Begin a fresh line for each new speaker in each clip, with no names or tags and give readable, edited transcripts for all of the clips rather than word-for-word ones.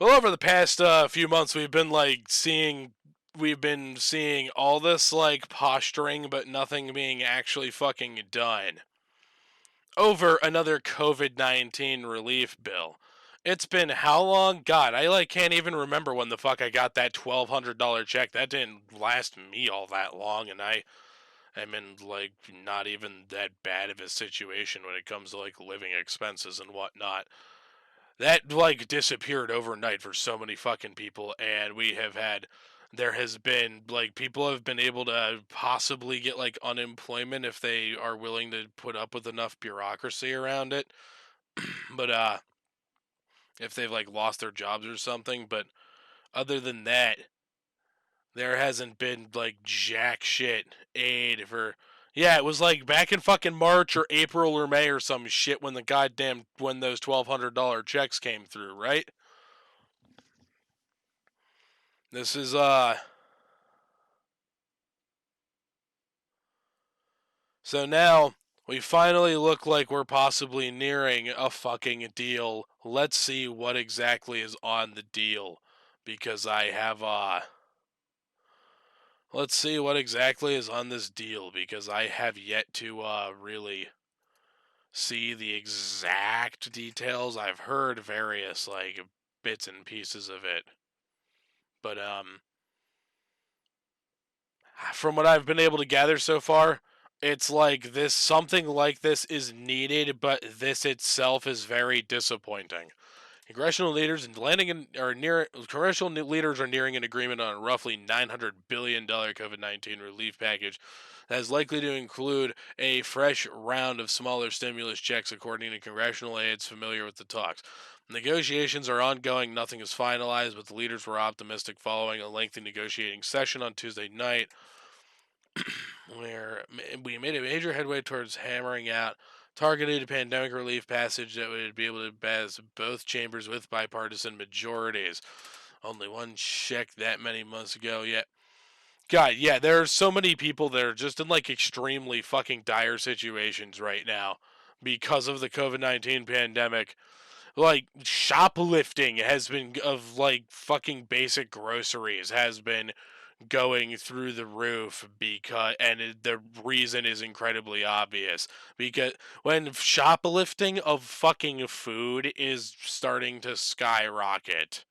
Well, over the past few months, we've been seeing all this like posturing, but nothing being actually fucking done over another COVID-19 relief bill. It's been how long? God, I like can't even remember when the fuck I got that $1,200 check. That didn't last me all that long, and I am in like not even that bad of a situation when it comes to like living expenses and whatnot. That like disappeared overnight for so many fucking people, and there has been like people have been able to possibly get like unemployment if they are willing to put up with enough bureaucracy around it. But if they've like lost their jobs or something, but other than that, there hasn't been like jack shit aid for. Yeah, it was like back in fucking March or April or May or some shit when those $1,200 checks came through, right? This is So now we finally look like we're possibly nearing a fucking deal. Let's see what exactly is on the deal because I have let's see what exactly is on this deal because I have yet to really see the exact details. I've heard various like bits and pieces of it. But from what I've been able to gather so far, it's like this something like this is needed, but this itself is very disappointing. Congressional leaders and landing in, are near congressional leaders are nearing an agreement on a roughly $900 billion COVID-19 relief package that is likely to include a fresh round of smaller stimulus checks, according to congressional aides familiar with the talks. Negotiations are ongoing. Nothing is finalized, but the leaders were optimistic following a lengthy negotiating session on Tuesday night where we made a major headway towards hammering out targeted pandemic relief passage that would be able to pass both chambers with bipartisan majorities. Only one check that many months ago. Yeah. God, yeah, there are so many people that are just in like extremely fucking dire situations right now because of the COVID-19 pandemic. Like shoplifting has been of like fucking basic groceries has been going through the roof the reason is incredibly obvious because when shoplifting of fucking food is starting to skyrocket,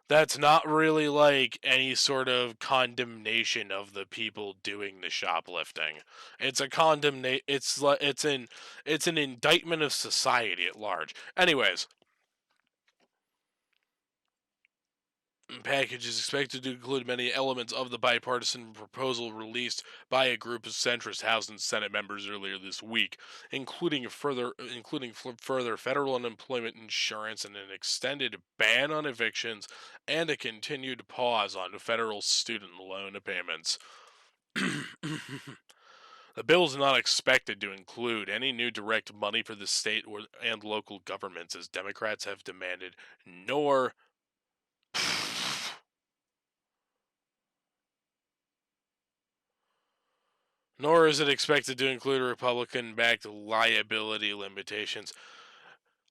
that's not really like any sort of condemnation of the people doing the shoplifting. It's a condemnation. It's an indictment of society at large. Anyways, package is expected to include many elements of the bipartisan proposal released by a group of centrist House and Senate members earlier this week, including further federal unemployment insurance and an extended ban on evictions and a continued pause on federal student loan payments. The bill is not expected to include any new direct money for the state and local governments, as Democrats have demanded, nor is it expected to include Republican-backed liability limitations.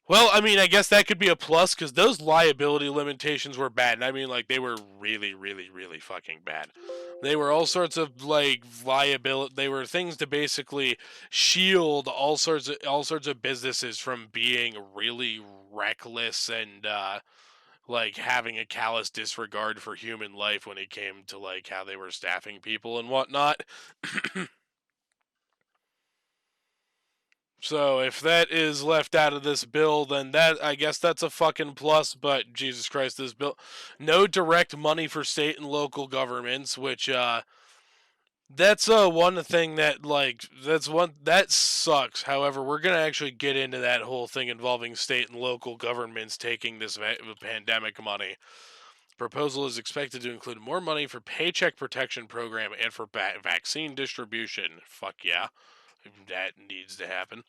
Well, I mean, I guess that could be a plus because those liability limitations were bad. And I mean, like, they were really, really, really fucking bad. They were all sorts of like liability. They were things to basically shield all sorts of businesses from being really reckless and like having a callous disregard for human life when it came to like how they were staffing people and whatnot. So if that is left out of this bill, then that I guess that's a fucking plus. But Jesus Christ, this bill, no direct money for state and local governments, which that's one thing that that's one that sucks. However, we're gonna actually get into that whole thing involving state and local governments taking this pandemic money. Proposal is expected to include more money for Paycheck Protection Program and for vaccine distribution. Fuck yeah, that needs to happen.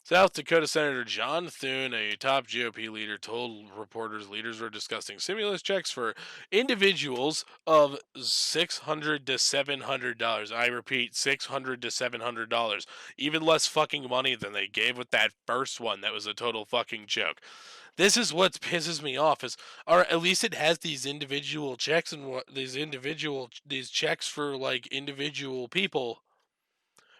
South Dakota Senator John Thune, a top GOP leader, told reporters leaders were discussing stimulus checks for individuals of $600 to $700. I repeat, $600 to $700. Even less fucking money than they gave with that first one. That was a total fucking joke. This is what pisses me off is, or at least it has these individual checks and what these checks for like individual people.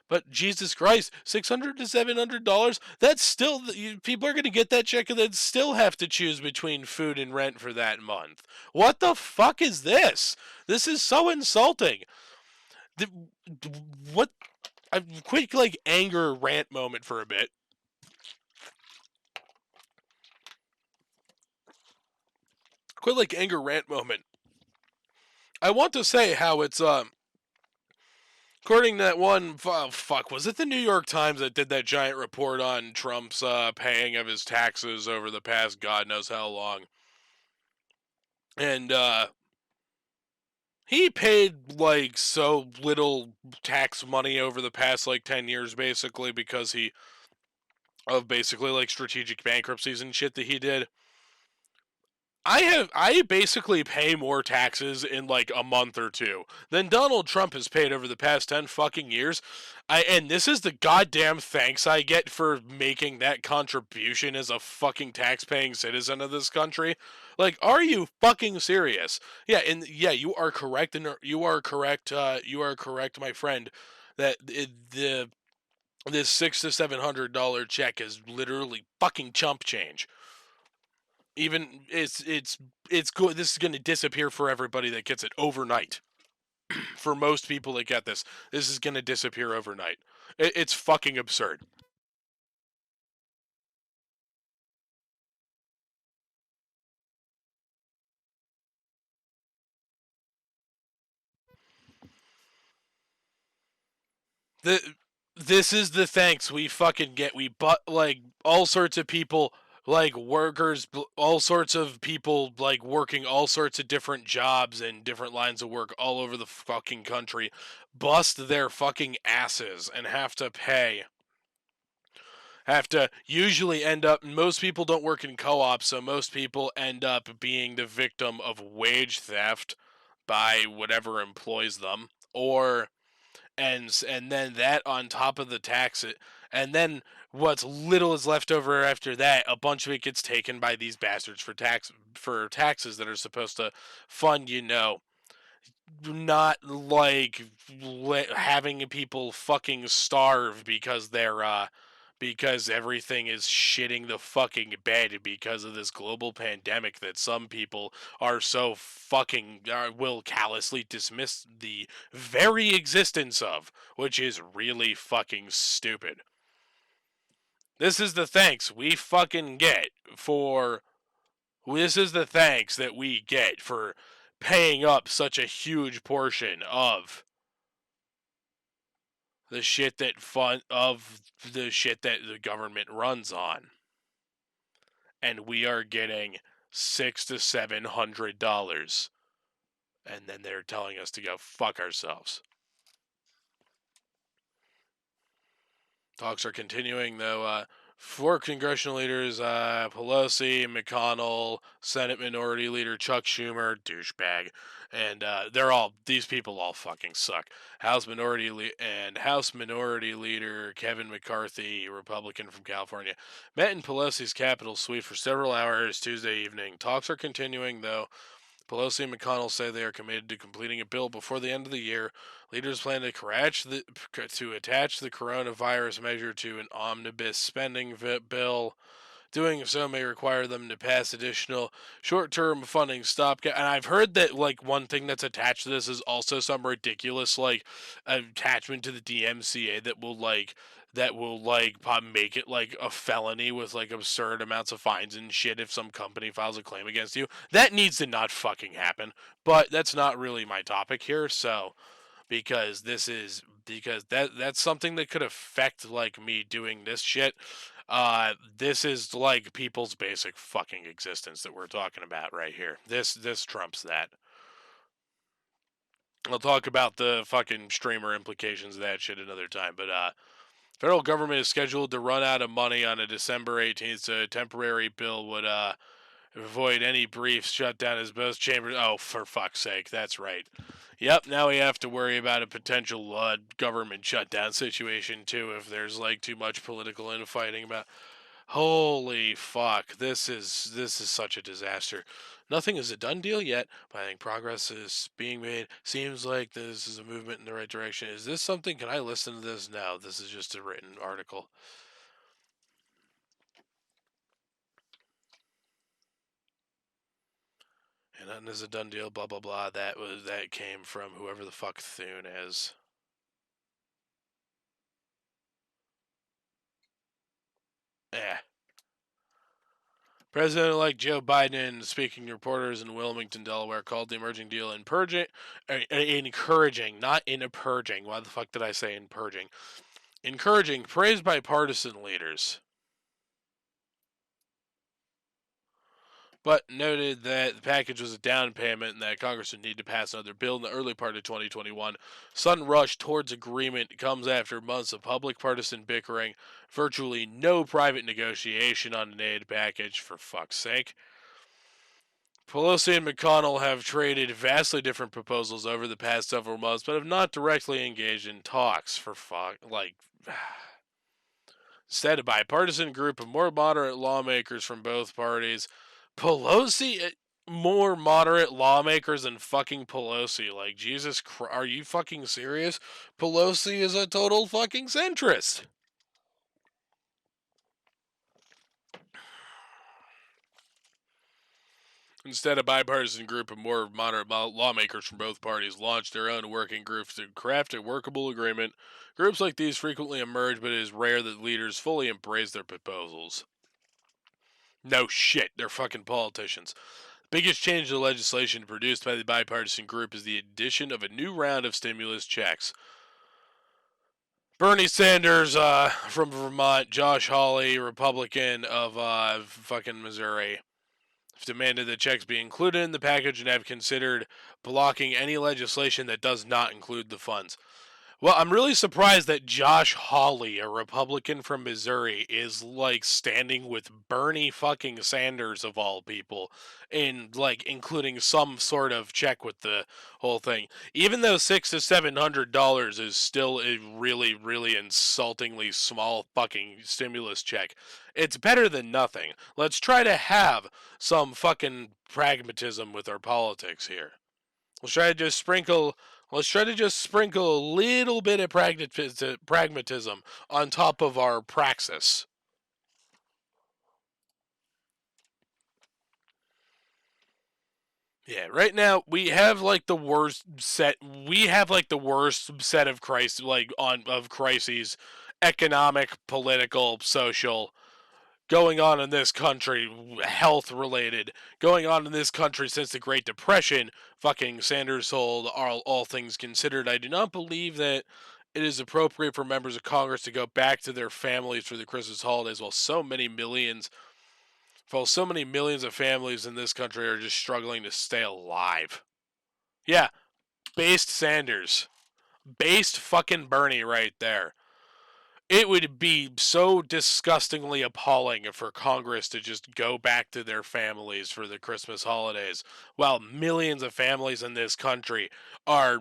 But Jesus Christ, $600 to $700, that's still, people are going to get that check and then still have to choose between food and rent for that month. What the fuck is this? This is so insulting. The, what? A quick, like, anger rant moment for a bit. Quick, like, anger rant moment. I want to say how it's, according to that one, fuck, was it the New York Times that did that giant report on Trump's paying of his taxes over the past God knows how long? And he paid like so little tax money over the past like 10 years basically because he of basically like strategic bankruptcies and shit that he did. I basically pay more taxes in like a month or two than Donald Trump has paid over the past 10 fucking years. And this is the goddamn thanks I get for making that contribution as a fucking tax-paying citizen of this country. Like, are you fucking serious? Yeah, and yeah, you are correct, and you are correct, my friend, that the this $600 to $700 check is literally fucking chump change. Even it's good. This is going to disappear for everybody that gets it overnight. For most people that get this is going to disappear overnight. It's fucking absurd. The this is the thanks we fucking get. We but like all sorts of people, like workers, all sorts of people like working all sorts of different jobs and different lines of work all over the fucking country, bust their fucking asses and have to usually end up, most people don't work in co-ops, so most people end up being the victim of wage theft by whatever employs them, or and then that on top of the tax, and then what's little is left over after that, a bunch of it gets taken by these bastards for taxes that are supposed to fund, not like having people fucking starve because because everything is shitting the fucking bed because of this global pandemic that some people are so fucking will callously dismiss the very existence of, which is really fucking stupid. This is the thanks we fucking get for this is the thanks that we get for paying up such a huge portion of the shit that the government runs on, and we are getting $600 to $700, and then they're telling us to go fuck ourselves. Talks are continuing, though. Four congressional leaders, Pelosi, McConnell, Senate Minority Leader Chuck Schumer, douchebag, and these people all fucking suck. House Minority Leader Kevin McCarthy, Republican from California, met in Pelosi's Capitol suite for several hours Tuesday evening. Talks are continuing, though. Pelosi and McConnell say they are committed to completing a bill before the end of the year. Leaders plan to attach the coronavirus measure to an omnibus spending bill. Doing so may require them to pass additional short-term funding stopgap. And I've heard that like one thing that's attached to this is also some ridiculous like attachment to the DMCA that will like make it like a felony with like absurd amounts of fines and shit if some company files a claim against you. That needs to not fucking happen. But that's not really my topic here. So because that's something that could affect like me doing this shit. This is like people's basic fucking existence that we're talking about right here. This trumps that. I'll talk about the fucking streamer implications of that shit another time, but federal government is scheduled to run out of money on a December 18th, so a temporary bill would avoid any brief shutdown as both chambers. Oh, for fuck's sake, that's right. Yep, now we have to worry about a potential government shutdown situation too if there's like too much political infighting about. Holy fuck! This is such a disaster. Nothing is a done deal yet, but I think progress is being made. Seems like this is a movement in the right direction. Is this something? Can I listen to this? No, this is just a written article. And nothing is a done deal. Blah blah blah. That came from whoever the fuck Thune is. Eh. President-elect Joe Biden, speaking to reporters in Wilmington, Delaware, called the emerging deal encouraging, not in purging. Why the fuck did I say in purging? Encouraging, praised by partisan leaders, but noted that the package was a down payment and that Congress would need to pass another bill in the early part of 2021. Sudden rush towards agreement comes after months of public partisan bickering, virtually no private negotiation on an aid package, for fuck's sake. Pelosi and McConnell have traded vastly different proposals over the past several months, but have not directly engaged in talks, for fuck. Instead, a bipartisan group of more moderate lawmakers from both parties. Pelosi, more moderate lawmakers than fucking Pelosi. Like, Jesus Christ, are you fucking serious? Pelosi is a total fucking centrist. Instead, a bipartisan group of more moderate lawmakers from both parties launched their own working groups to craft a workable agreement. Groups like these frequently emerge, but it is rare that leaders fully embrace their proposals. No shit, they're fucking politicians. Biggest change to the legislation produced by the bipartisan group is the addition of a new round of stimulus checks. Bernie Sanders from Vermont, Josh Hawley, Republican of fucking Missouri, demanded that checks be included in the package and have considered blocking any legislation that does not include the funds. Well, I'm really surprised that Josh Hawley, a Republican from Missouri, is like standing with Bernie fucking Sanders of all people in like including some sort of check with the whole thing. Even though $600 to $700 is still a really, really insultingly small fucking stimulus check, it's better than nothing. Let's try to have some fucking pragmatism with our politics here. Let's try to just sprinkle. Let's try to just sprinkle a little bit of pragmatism on top of our praxis. Yeah, right now we have like the worst set. We have like the worst set of crises, crises, economic, political, social, going on in this country, health related, going on in this country since the Great Depression. Fucking Sanders told all things considered, I do not believe that it is appropriate for members of Congress to go back to their families for the Christmas holidays while so many millions of families in this country are just struggling to stay alive. Yeah, based Sanders. Based fucking Bernie right there. It would be so disgustingly appalling for Congress to just go back to their families for the Christmas holidays while millions of families in this country are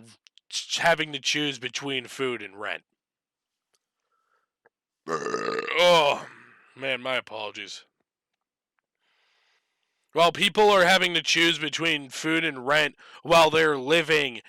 having to choose between food and rent. Oh, man, my apologies. While people are having to choose between food and rent while they're living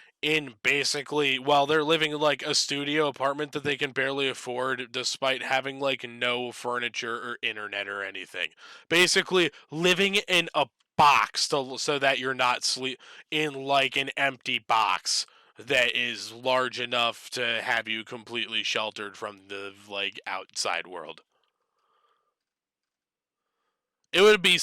while they're living in like a studio apartment that they can barely afford despite having like no furniture or internet or anything. Basically living in a box so that you're not sleep in like an empty box that is large enough to have you completely sheltered from the like outside world. It would be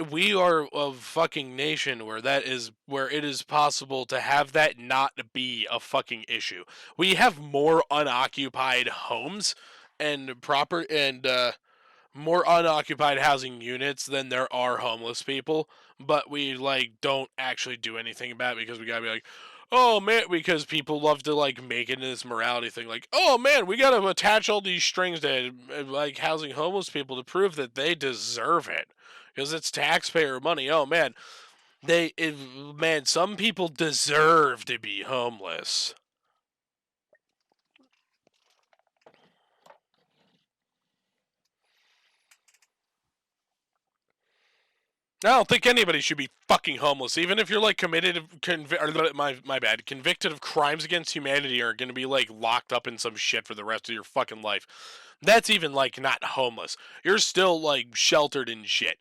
we are a fucking nation where it is possible to have that not be a fucking issue. We have more unoccupied homes and more unoccupied housing units than there are homeless people, but we like don't actually do anything about it because we gotta be like, oh man, because people love to like make it into this morality thing, like, oh man, we gotta attach all these strings to like housing homeless people to prove that they deserve it because it's taxpayer money. Oh man, some people deserve to be homeless. I don't think anybody should be fucking homeless, even if you're like convicted of crimes against humanity, or going to be like locked up in some shit for the rest of your fucking life. That's even like not homeless. You're still like sheltered and shit.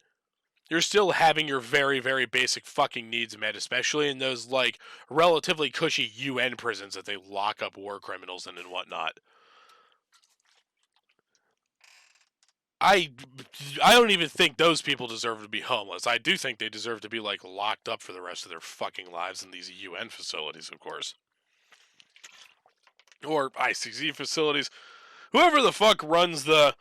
You're still having your very, very basic fucking needs met, especially in those like relatively cushy UN prisons that they lock up war criminals in and whatnot. I don't even think those people deserve to be homeless. I do think they deserve to be like locked up for the rest of their fucking lives in these UN facilities, of course, or ICZ facilities. Whoever the fuck runs the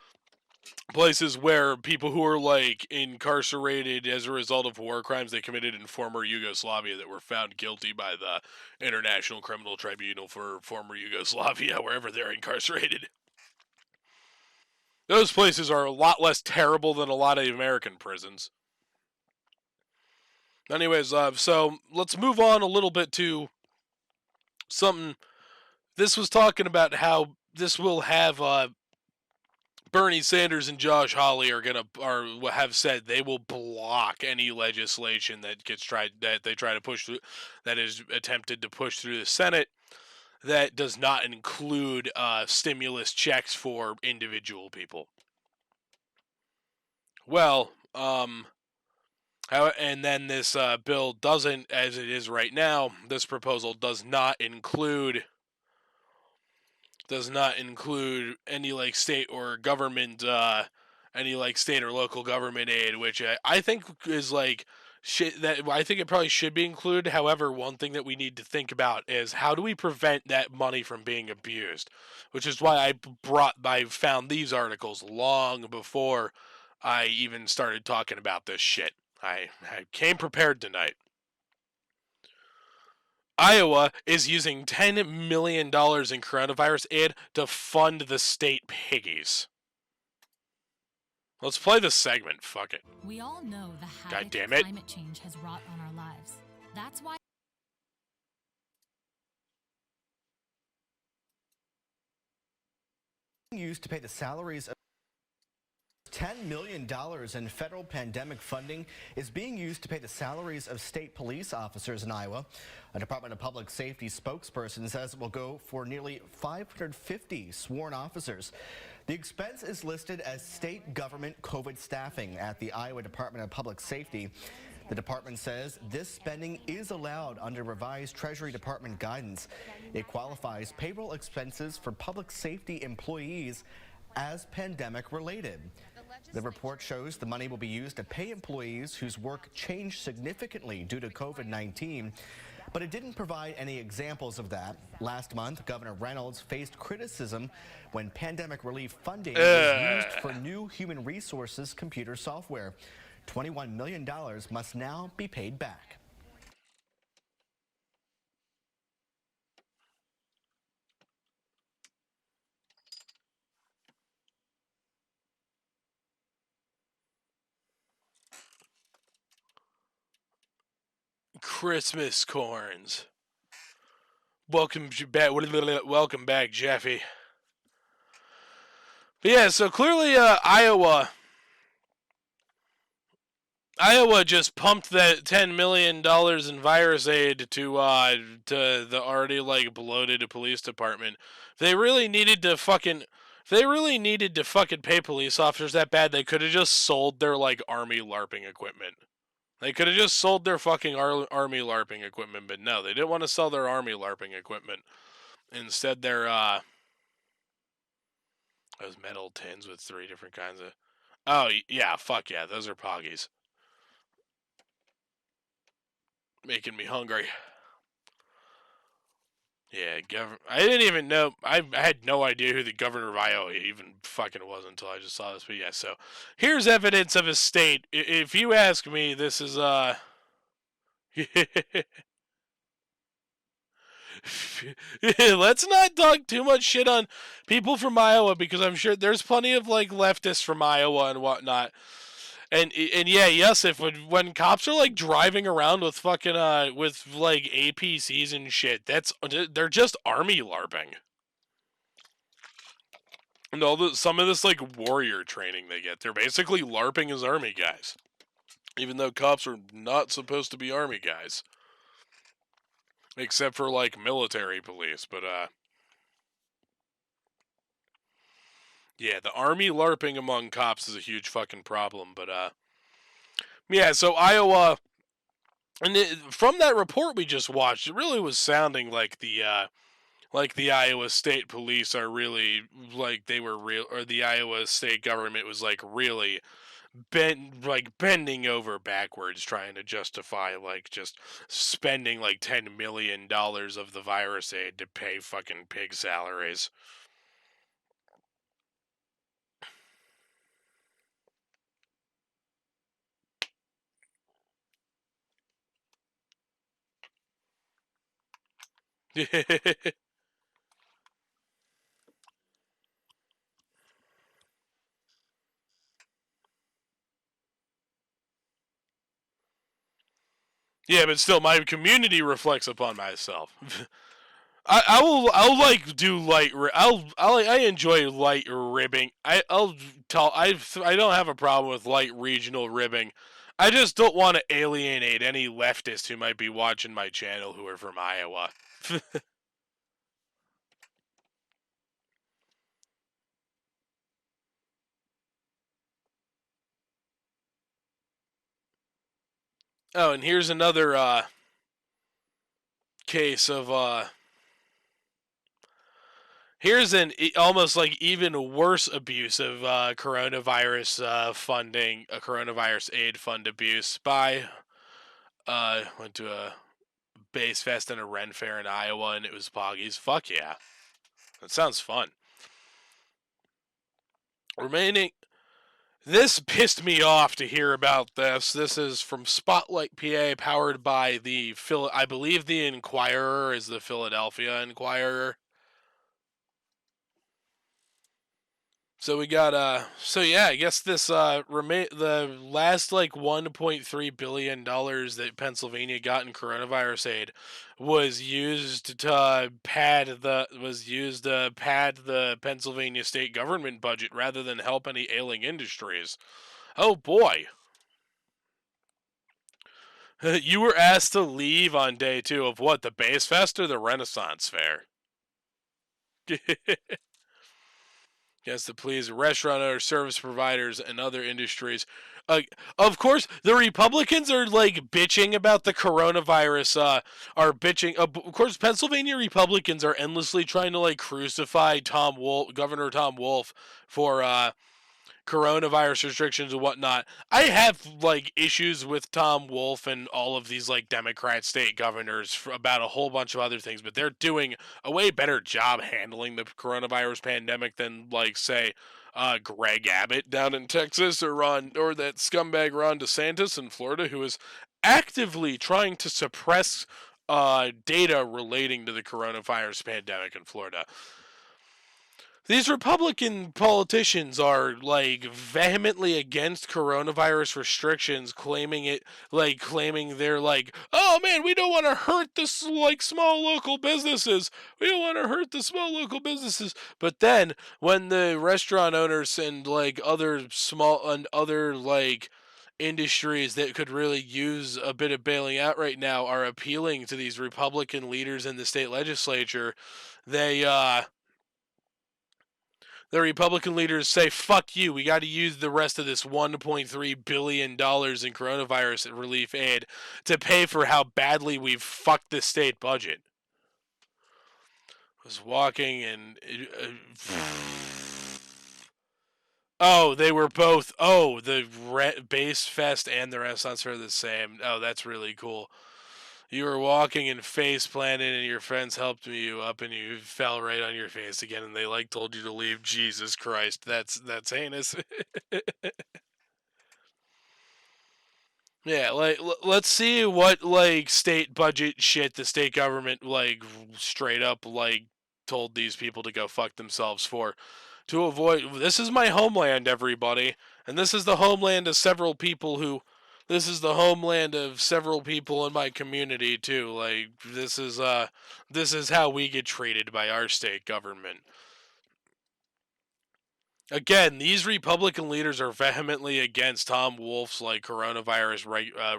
places where people who are like incarcerated as a result of war crimes they committed in former Yugoslavia that were found guilty by the International Criminal Tribunal for former Yugoslavia, wherever they're incarcerated. Those places are a lot less terrible than a lot of American prisons. Anyways, so let's move on a little bit to something. This was talking about how this will have Bernie Sanders and Josh Hawley have said they will block any legislation that they try to push through, that is attempted to push through the Senate, that does not include stimulus checks for individual people. Well, and then this bill doesn't, as it is right now, this proposal does not include any like state or government, any like state or local government aid, which I think is like shit that I think it probably should be included. However, one thing that we need to think about is how do we prevent that money from being abused, which is why I found these articles long before I even started talking about this shit. I came prepared tonight. Iowa is using $10 million in coronavirus aid to fund the state piggies. Let's play this segment. Fuck it.
We all know the havoc climate change has wrought on our lives. That's why
used to pay the salaries of $10 million in federal pandemic funding is being used to pay the salaries of state police officers in Iowa. A Department of Public Safety spokesperson says it will go for nearly 550 sworn officers. The expense is listed as state government COVID staffing at the Iowa Department of Public Safety. The department says this spending is allowed under revised Treasury Department guidance. It qualifies payroll expenses for public safety employees as pandemic related. The report shows the money will be used to pay employees whose work changed significantly due to COVID-19, but it didn't provide any examples of that. Last month, Governor Reynolds faced criticism when pandemic relief funding was used for new human resources computer software. $21 million must now be paid back.
Christmas corns. Welcome back, Jeffy. But yeah, so clearly Iowa just pumped that $10 million in virus aid to the already like bloated police department. If they really needed to fucking pay police officers that bad, they could have just sold their like army LARPing equipment. They could have just sold their fucking army LARPing equipment, but no, they didn't want to sell their army LARPing equipment. Instead, they're those metal tins with 3 different kinds of. Oh yeah, fuck yeah, those are poggies. Making me hungry. Yeah, I didn't even know. I had no idea who the governor of Iowa even fucking was until I just saw this. But yeah, so here's evidence of a state. If you ask me, this is Let's not talk too much shit on people from Iowa, because I'm sure there's plenty of like leftists from Iowa and whatnot. And yeah, yes, if when cops are like driving around with fucking with like APCs and shit, they're just army LARPing. And some of this like warrior training they get, they're basically LARPing as army guys. Even though cops are not supposed to be army guys. Except for, like, military police, but, yeah, the army LARPing among cops is a huge fucking problem, but, yeah, so Iowa, and from that report we just watched, it really was sounding like the Iowa State Police are really, like, they were real, or the Iowa State government was, like, really bending over backwards trying to justify, like, just spending, like, $10 million of the virus aid to pay fucking pig salaries. Yeah, but still, my community reflects upon myself. I'll like do light. I enjoy light ribbing. I don't have a problem with light regional ribbing. I just don't want to alienate any leftist who might be watching my channel who are from Iowa. Oh, and here's another case of here's an almost like even worse abuse of coronavirus funding, a coronavirus aid fund abuse by went to a base fest and a Ren Fair in Iowa, and it was Poggies. Fuck yeah, that sounds fun. Remaining, this pissed me off to hear about this. This is from Spotlight, PA, powered by I believe the Inquirer is the Philadelphia Inquirer. So we got so yeah, I guess this the last like $1.3 billion that Pennsylvania got in coronavirus aid was used to pad the Pennsylvania state government budget rather than help any ailing industries. Oh boy. You were asked to leave on day 2 of what, the Base Fest or the Renaissance Fair? Yes, to please restaurant owners, service providers, and other industries. Of course, the Republicans are like bitching about the coronavirus. Are bitching. Of course, Pennsylvania Republicans are endlessly trying to like crucify Governor Tom Wolf for coronavirus restrictions and whatnot. I have like issues with Tom Wolf and all of these like Democrat state governors about a whole bunch of other things, but they're doing a way better job handling the coronavirus pandemic than like say Greg Abbott down in Texas, or that scumbag Ron DeSantis in Florida, who is actively trying to suppress data relating to the coronavirus pandemic in Florida. These Republican politicians are like vehemently against coronavirus restrictions, claiming they're like, oh man, we don't want to hurt this like small local businesses. We don't want to hurt the small local businesses. But then when the restaurant owners and like other like industries that could really use a bit of bailing out right now are appealing to these Republican leaders in the state legislature, they the Republican leaders say, fuck you, we got to use the rest of this $1.3 billion in coronavirus relief aid to pay for how badly we've fucked the state budget. I was walking and... oh, they were both... oh, the Base Fest and the Renaissance are the same. Oh, that's really cool. You were walking and face planted, and your friends helped you up, and you fell right on your face again, and they like told you to leave. Jesus Christ, that's heinous. Yeah, like let's see what like state budget shit the state government like straight up like told these people to go fuck themselves for, to avoid. This is my homeland, everybody, and this is the homeland of several people who. This is the homeland of several people in my community too. Like this is how we get treated by our state government. Again, these Republican leaders are vehemently against Tom Wolf's like coronavirus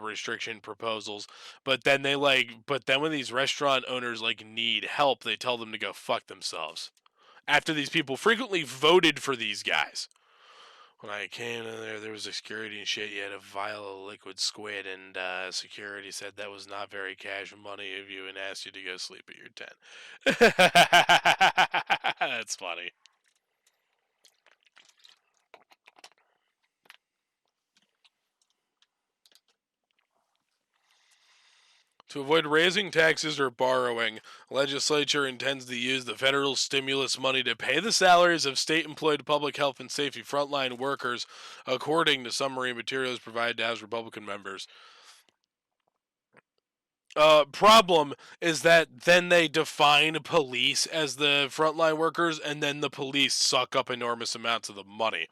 restriction proposals, but then when these restaurant owners like need help, they tell them to go fuck themselves. After these people frequently voted for these guys. When I came in there was a security and shit. You had a vial of liquid squid, and security said that was not very cash money of you and asked you to go sleep at your tent. That's funny. To avoid raising taxes or borrowing, legislature intends to use the federal stimulus money to pay the salaries of state-employed public health and safety frontline workers, according to summary materials provided to House Republican members. Problem is that then they define police as the frontline workers, and then the police suck up enormous amounts of the money.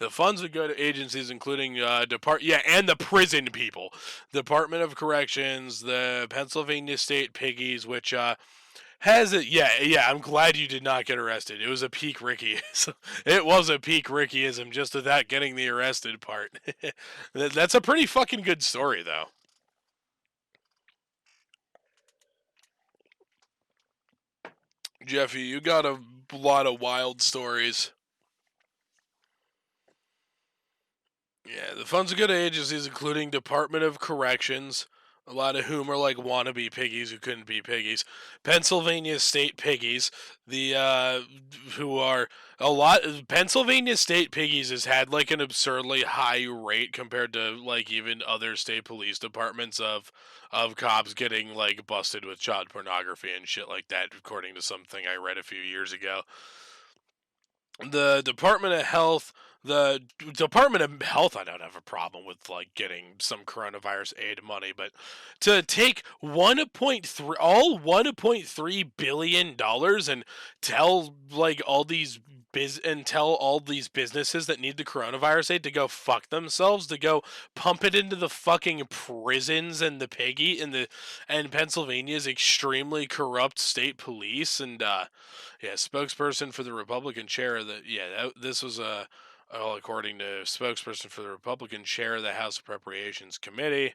The funds would go to agencies including and the prison people, Department of Corrections, the Pennsylvania State Piggies, which has it. Yeah. I'm glad you did not get arrested. It was a peak Rickyism. It was a peak Rickyism just without getting the arrested part. That's a pretty fucking good story, though. Jeffy, you got a lot of wild stories. Yeah, the funds go to agencies including Department of Corrections, a lot of whom are like wannabe piggies who couldn't be piggies. Pennsylvania State Piggies, the who are a lot. Pennsylvania State Piggies has had like an absurdly high rate compared to like even other state police departments of cops getting like busted with child pornography and shit like that, according to something I read a few years ago. The Department of Health, the Department of Health, I don't have a problem with like getting some coronavirus aid money, but to take 1.3 billion dollars and tell like all these tell all these businesses that need the coronavirus aid to go fuck themselves, to go pump it into the fucking prisons and the piggy and Pennsylvania's extremely corrupt state police and yeah, spokesperson for the Republican chair of the this was all according to spokesperson for the Republican chair of the House Appropriations Committee.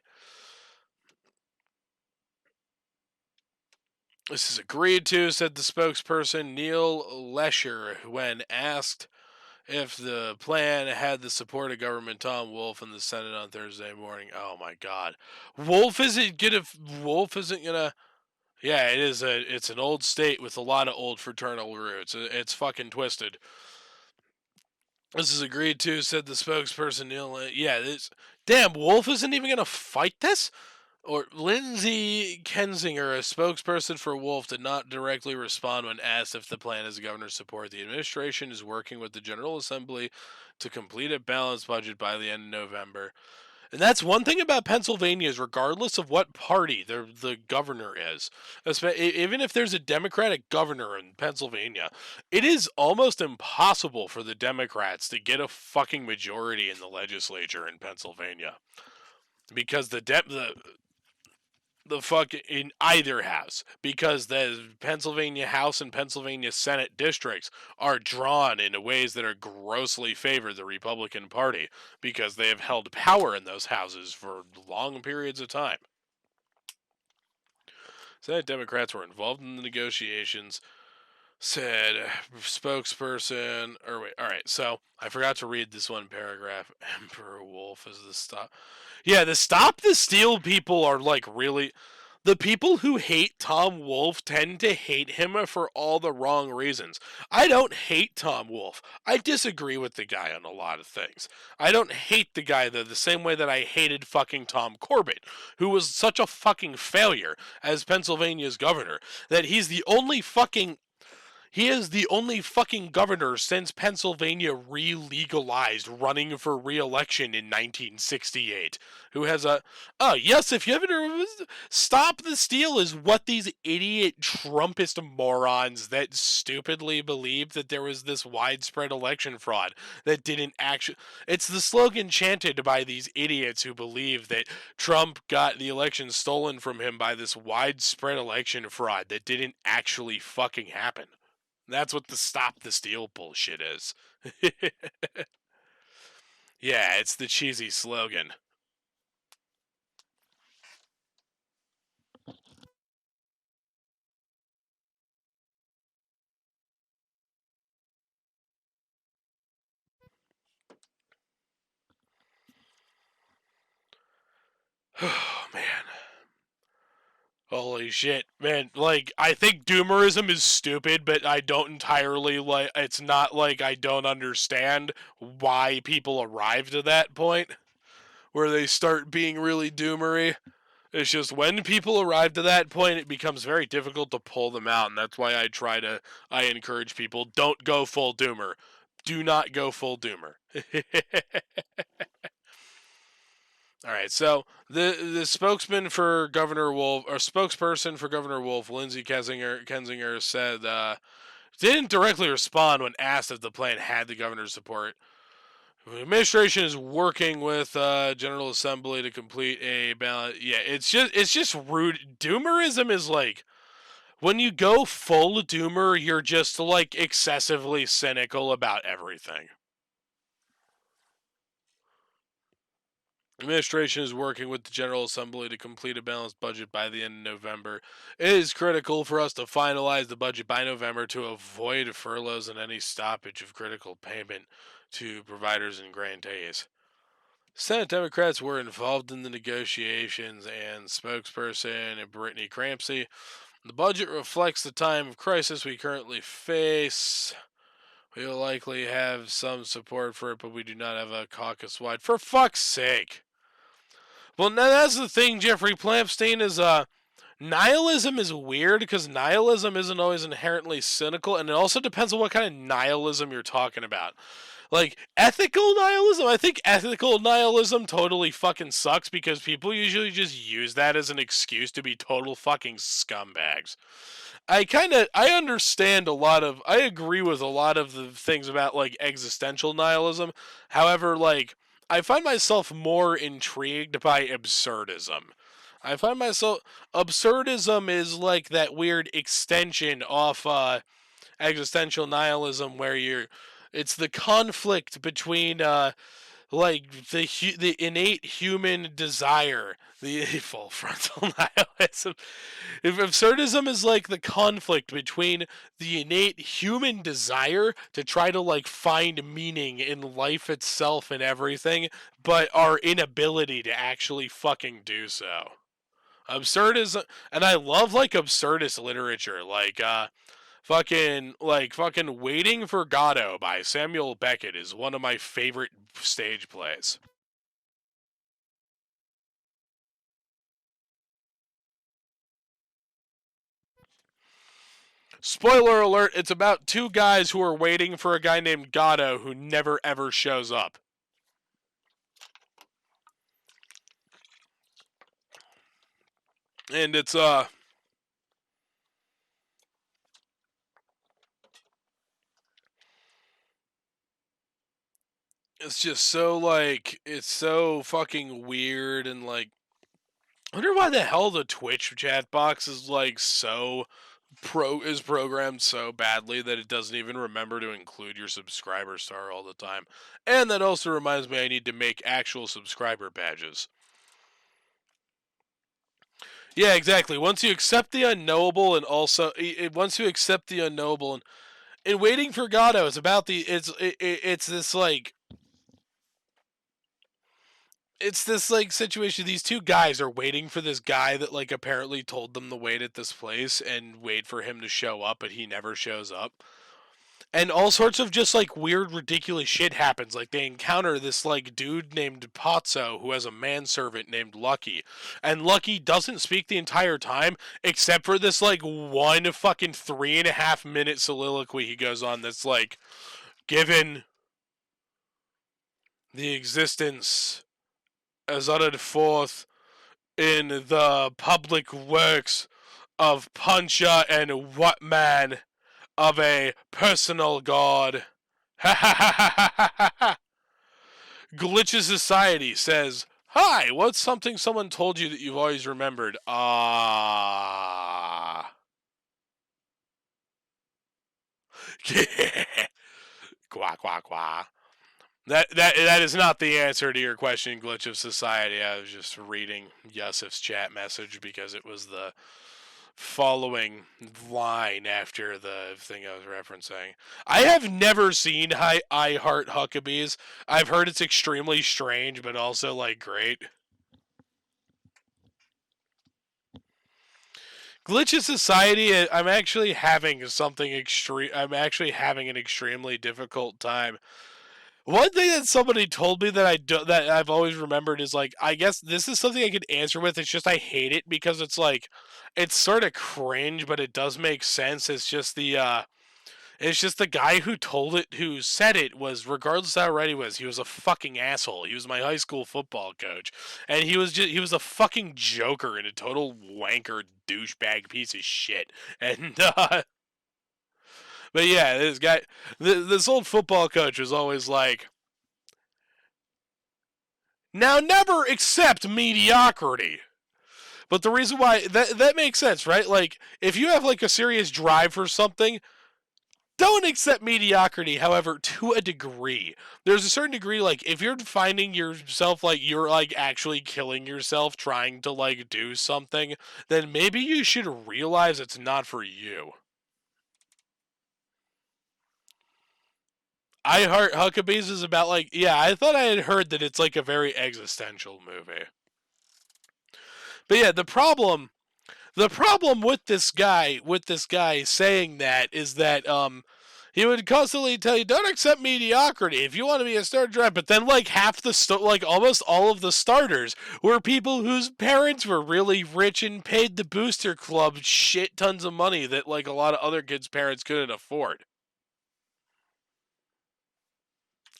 This is agreed to, said the spokesperson Neil Lesher when asked if the plan had the support of Government Tom Wolf in the Senate on Thursday morning. Oh my God, Wolf isn't gonna. Yeah, it's an old state with a lot of old fraternal roots. It's fucking twisted. This is agreed to, said the spokesperson Neil. Yeah, this damn Wolf isn't even gonna fight this. Or Lindsay Kensinger, a spokesperson for Wolf, did not directly respond when asked if the plan has governor's support. The administration is working with the General Assembly to complete a balanced budget by the end of November. And that's one thing about Pennsylvania is regardless of what party the governor is, even if there's a Democratic governor in Pennsylvania, it is almost impossible for the Democrats to get a fucking majority in the legislature in Pennsylvania because the fuck in either house, because the Pennsylvania House and Pennsylvania Senate districts are drawn in ways that are grossly favor the Republican Party because they have held power in those houses for long periods of time. Senate Democrats were involved in the negotiations, said spokesperson. Or wait, all right. So I forgot to read this one paragraph. Emperor Wolf is the stop. Yeah, the stop the steal people are like really. The people who hate Tom Wolf tend to hate him for all the wrong reasons. I don't hate Tom Wolf. I disagree with the guy on a lot of things. I don't hate the guy the same way that I hated fucking Tom Corbett, who was such a fucking failure as Pennsylvania's governor that he is the only fucking governor since Pennsylvania re-legalized running for re-election in 1968 who has a oh yes, if you haven't stop the steal is what these idiot Trumpist morons that stupidly believe that there was this widespread election fraud that didn't actually. It's the slogan chanted by these idiots who believe that Trump got the election stolen from him by this widespread election fraud that didn't actually fucking happen. That's what the stop the steal bullshit is. Yeah, it's the cheesy slogan. Oh, man. Holy shit, man. Like, I think doomerism is stupid, but I don't entirely, like, it's not like I don't understand why people arrive to that point where they start being really doomery. It's just when people arrive to that point, it becomes very difficult to pull them out, and that's why I encourage people, don't go full doomer. Do not go full doomer. All right, so the spokesman for Governor Wolf, or spokesperson for Governor Wolf, Lindsay Kensinger said didn't directly respond when asked if the plan had the governor's support. The administration is working with General Assembly to complete a ballot. Yeah, it's just rude. Doomerism is like when you go full doomer, you're just like excessively cynical about everything. Administration is working with the General Assembly to complete a balanced budget by the end of November. It is critical for us to finalize the budget by November to avoid furloughs and any stoppage of critical payment to providers and grantees. Senate Democrats were involved in the negotiations, and spokesperson Brittany Crampsey. The budget reflects the time of crisis we currently face. We will likely have some support for it, but we do not have a caucus wide. For fuck's sake. Well, now that's the thing, Jeffrey Plampstein, is nihilism is weird because nihilism isn't always inherently cynical, and it also depends on what kind of nihilism you're talking about. Like, ethical nihilism, I think ethical nihilism totally fucking sucks because people usually just use that as an excuse to be total fucking scumbags. I understand I agree with a lot of the things about, like, existential nihilism. However, like, I find myself more intrigued by absurdism. Absurdism is like that weird extension off, existential nihilism where it's the conflict between like the innate human desire, the full frontal nihilism. If absurdism is like the conflict between the innate human desire to try to like find meaning in life itself and everything, but our inability to actually fucking do so. Absurdism, and I love like absurdist literature, like fucking Waiting for Godot by Samuel Beckett is one of my favorite stage plays. Spoiler alert, it's about two guys who are waiting for a guy named Godot who never ever shows up. And it's just so like it's so fucking weird and like I wonder why the hell the Twitch chat box is like so is programmed so badly that it doesn't even remember to include your subscriber star all the time. And that also reminds me I need to make actual subscriber badges. Yeah, exactly. Once you accept the unknowable and also once you accept the unknowable and Waiting for Godot is about it's this like it's this like situation. These two guys are waiting for this guy that like apparently told them to wait at this place and wait for him to show up, but he never shows up. And all sorts of just like weird, ridiculous shit happens. Like they encounter this like dude named Pozzo who has a manservant named Lucky, and Lucky doesn't speak the entire time except for this like one fucking 3.5 minute soliloquy he goes on. That's like, given the existence as uttered forth in the public works of Puncher and Whatman of a personal god. Ha ha ha ha ha ha ha. Glitches Society says, "Hi, what's something someone told you that you've always remembered?" Quack, quack, quack. That is not the answer to your question, Glitch of Society. I was just reading Yusuf's chat message because it was the following line after the thing I was referencing. I have never seen I Heart Huckabees. I've heard it's extremely strange, but also like great. Glitch of Society. I'm actually having something extreme. I'm actually having an extremely difficult time. One thing that somebody told me that that I've always remembered is like, I guess this is something I could answer with. It's just I hate it because it's like it's sort of cringe, but it does make sense. It's just the guy who said it was, regardless of how right he was a fucking asshole. He was my high school football coach, and he was a fucking joker and a total wanker douchebag piece of shit. And but yeah, this guy, this old football coach was always like, now never accept mediocrity. But the reason why that makes sense, right? Like, if you have like a serious drive for something, don't accept mediocrity. However, to a degree, there's a certain degree, like if you're finding yourself like you're like actually killing yourself trying to like do something, then maybe you should realize it's not for you. I Heart Huckabees is about like, yeah, I thought I had heard that it's like a very existential movie. But yeah, the problem with this guy saying that is that he would constantly tell you don't accept mediocrity if you want to be a starter draft, but then like like almost all of the starters were people whose parents were really rich and paid the booster club shit tons of money that like a lot of other kids' parents couldn't afford.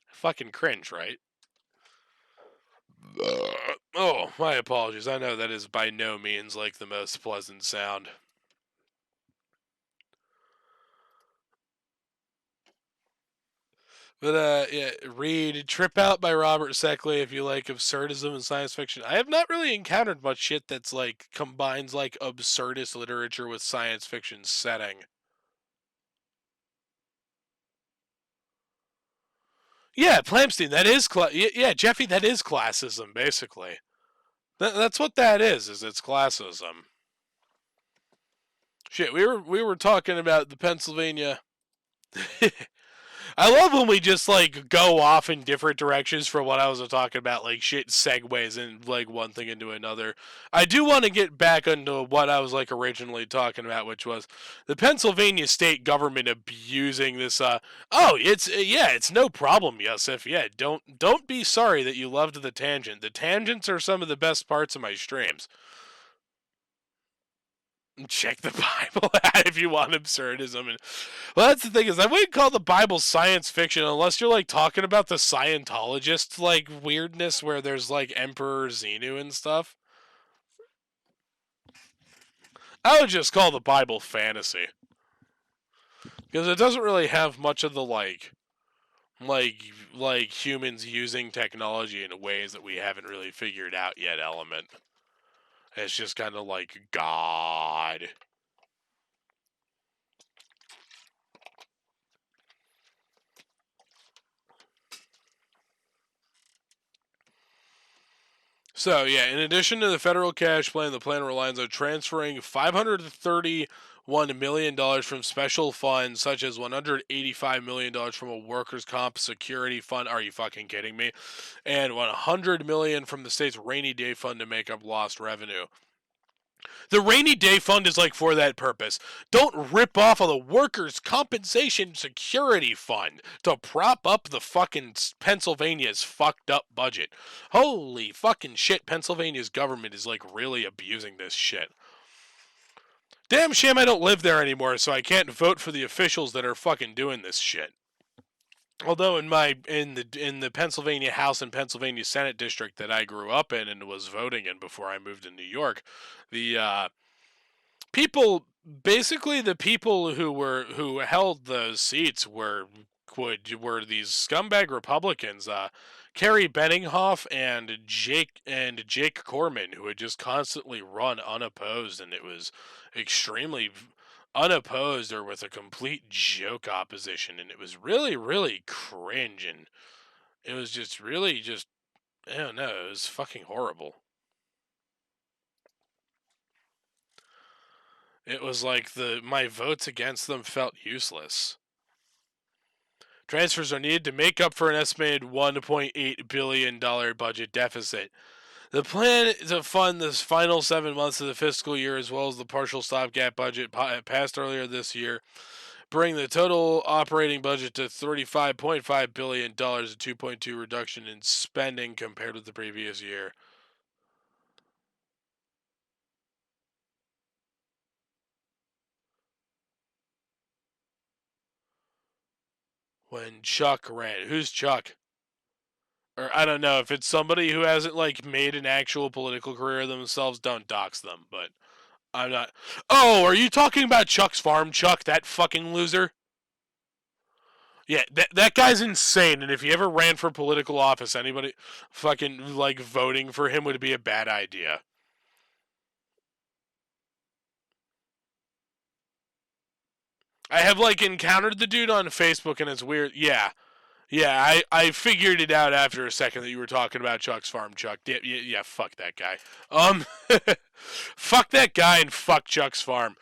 Fucking cringe, right? Oh, my apologies. I know that is by no means like the most pleasant sound. But yeah, read Trip Out by Robert Seckley if you like absurdism and science fiction. I have not really encountered much shit that's like combines like absurdist literature with science fiction setting. Yeah, Plamstein, that is yeah, Jeffy, that is classism basically. That's what that is it's classism. Shit, we were talking about the Pennsylvania. I love when we just like go off in different directions from what I was talking about, like shit segues and like one thing into another. I do want to get back into what I was like originally talking about, which was the Pennsylvania state government abusing this. Oh, it's yeah, it's no problem, Yusuf. Yeah, don't be sorry that you loved the tangent. The tangents are some of the best parts of my streams. Check the Bible out if you want absurdism. And well, that's the thing is I wouldn't call the Bible science fiction unless you're like talking about the Scientologist like weirdness where there's like Emperor Xenu and stuff. I would just call the Bible fantasy because it doesn't really have much of the like humans using technology in ways that we haven't really figured out yet element. It's just kind of like God. So, yeah, in addition to the federal cash plan, the plan relies on transferring $531 million from special funds, such as $185 million from a workers' comp security fund. Are you fucking kidding me? And $100 million from the state's rainy day fund to make up lost revenue. The rainy day fund is like for that purpose. Don't rip off of the workers' compensation security fund to prop up the fucking Pennsylvania's fucked up budget. Holy fucking shit, Pennsylvania's government is like really abusing this shit. Damn shame I don't live there anymore, so I can't vote for the officials that are fucking doing this shit. Although in the Pennsylvania House and Pennsylvania Senate district that I grew up in and was voting in before I moved to New York, the the people who held those seats were these scumbag Republicans, Kerry Benninghoff and Jake Corman, who had just constantly run unopposed, and it was extremely unopposed or with a complete joke opposition, and it was really, really cringe, and it was just really just, I don't know, it was fucking horrible. It was like my votes against them felt useless. Transfers are needed to make up for an estimated $1.8 billion budget deficit. The plan to fund the final 7 months of the fiscal year, as well as the partial stopgap budget passed earlier this year, bring the total operating budget to $35.5 billion, a 2.2 reduction in spending compared with the previous year. When Chuck ran, who's Chuck? Or I don't know if it's somebody who hasn't like made an actual political career themselves. Don't dox them, but I'm not. Oh, are you talking about Chuck's Farm, Chuck? That fucking loser. Yeah, that guy's insane. And if he ever ran for political office, anybody fucking like voting for him would be a bad idea. I have like encountered the dude on Facebook, and it's weird. Yeah, yeah, I figured it out after a second that you were talking about Chuck's Farm, Chuck. Yeah, fuck that guy. Fuck that guy and fuck Chuck's Farm.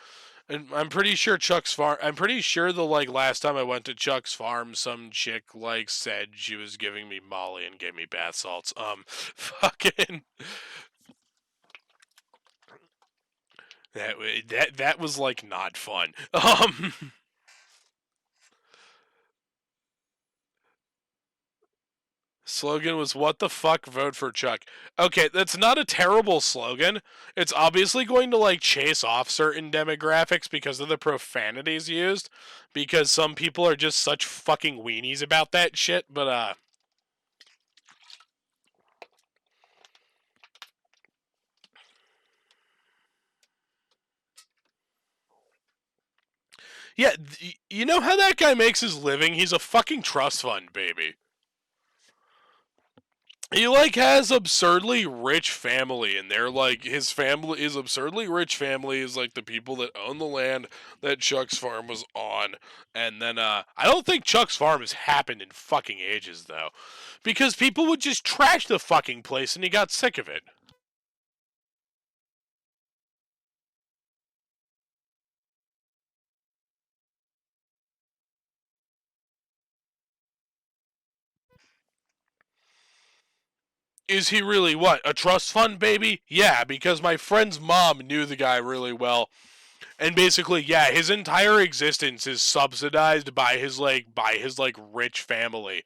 And I'm pretty sure Chuck's Farm. I'm pretty sure the like last time I went to Chuck's Farm, some chick like said she was giving me Molly and gave me bath salts. Fucking that was like not fun. Slogan was what the fuck, vote for Chuck. Okay, that's not a terrible slogan. It's obviously going to like chase off certain demographics because of the profanities used, because some people are just such fucking weenies about that shit, but yeah, you know how that guy makes his living? He's a fucking trust fund baby. He like has absurdly rich family, and they're like his family is absurdly rich family is like the people that own the land that Chuck's Farm was on. And then I don't think Chuck's Farm has happened in fucking ages though, because people would just trash the fucking place and he got sick of it. Is he really what, a trust fund baby? Yeah, because my friend's mom knew the guy really well. And basically, yeah, his entire existence is subsidized by his rich family.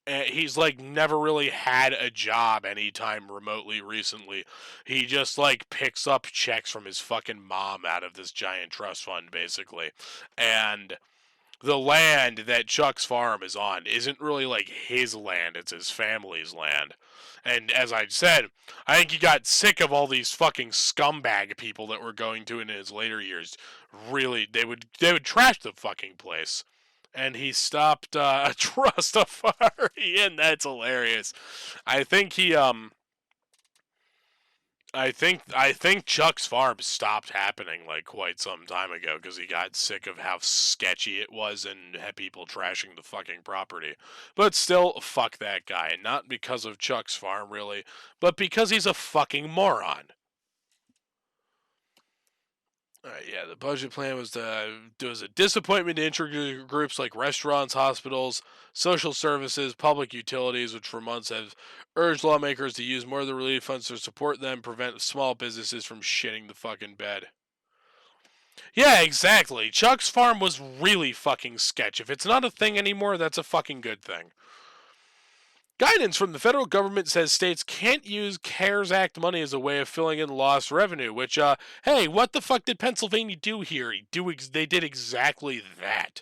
And he's like never really had a job anytime remotely recently. He just like picks up checks from his fucking mom out of this giant trust fund basically. And the land that Chuck's Farm is on isn't really like his land, it's his family's land. And as I said, I think he got sick of all these fucking scumbag people that were going to in his later years. Really, they would trash the fucking place. And he stopped Trustafari, and that's hilarious. I think he I think Chuck's Farm stopped happening like quite some time ago because he got sick of how sketchy it was and had people trashing the fucking property. But still, fuck that guy. Not because of Chuck's Farm, really, but because he's a fucking moron. Yeah, the budget plan was there was a disappointment to interest groups like restaurants, hospitals, social services, public utilities, which for months have urged lawmakers to use more of the relief funds to support them, prevent small businesses from shitting the fucking bed. Yeah, exactly. Chuck's Farm was really fucking sketch. If it's not a thing anymore, that's a fucking good thing. Guidance from the federal government says states can't use CARES Act money as a way of filling in lost revenue, which, hey, what the fuck did Pennsylvania do here? They did exactly that.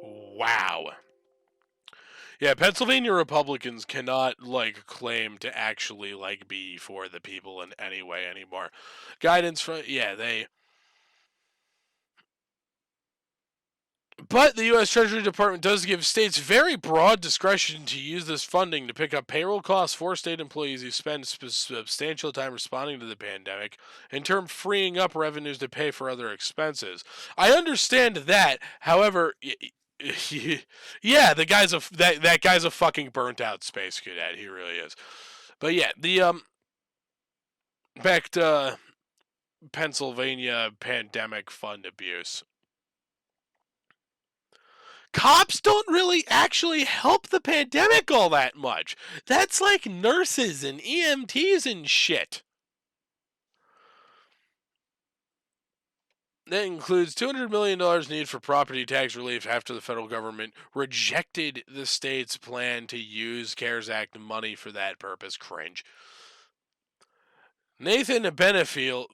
Wow. Yeah, Pennsylvania Republicans cannot, like, claim to actually, like, be for the people in any way anymore. Guidance from, yeah, they. But the U.S. Treasury Department does give states very broad discretion to use this funding to pick up payroll costs for state employees who spend substantial time responding to the pandemic, in turn freeing up revenues to pay for other expenses. I understand that. However, yeah, that guy's a fucking burnt out space cadet. He really is. But yeah, the back to Pennsylvania pandemic fund abuse. Cops don't really actually help the pandemic all that much. That's like nurses and EMTs and shit. That includes $200 million needed for property tax relief after the federal government rejected the state's plan to use CARES Act money for that purpose. Cringe. Nathan Benefield,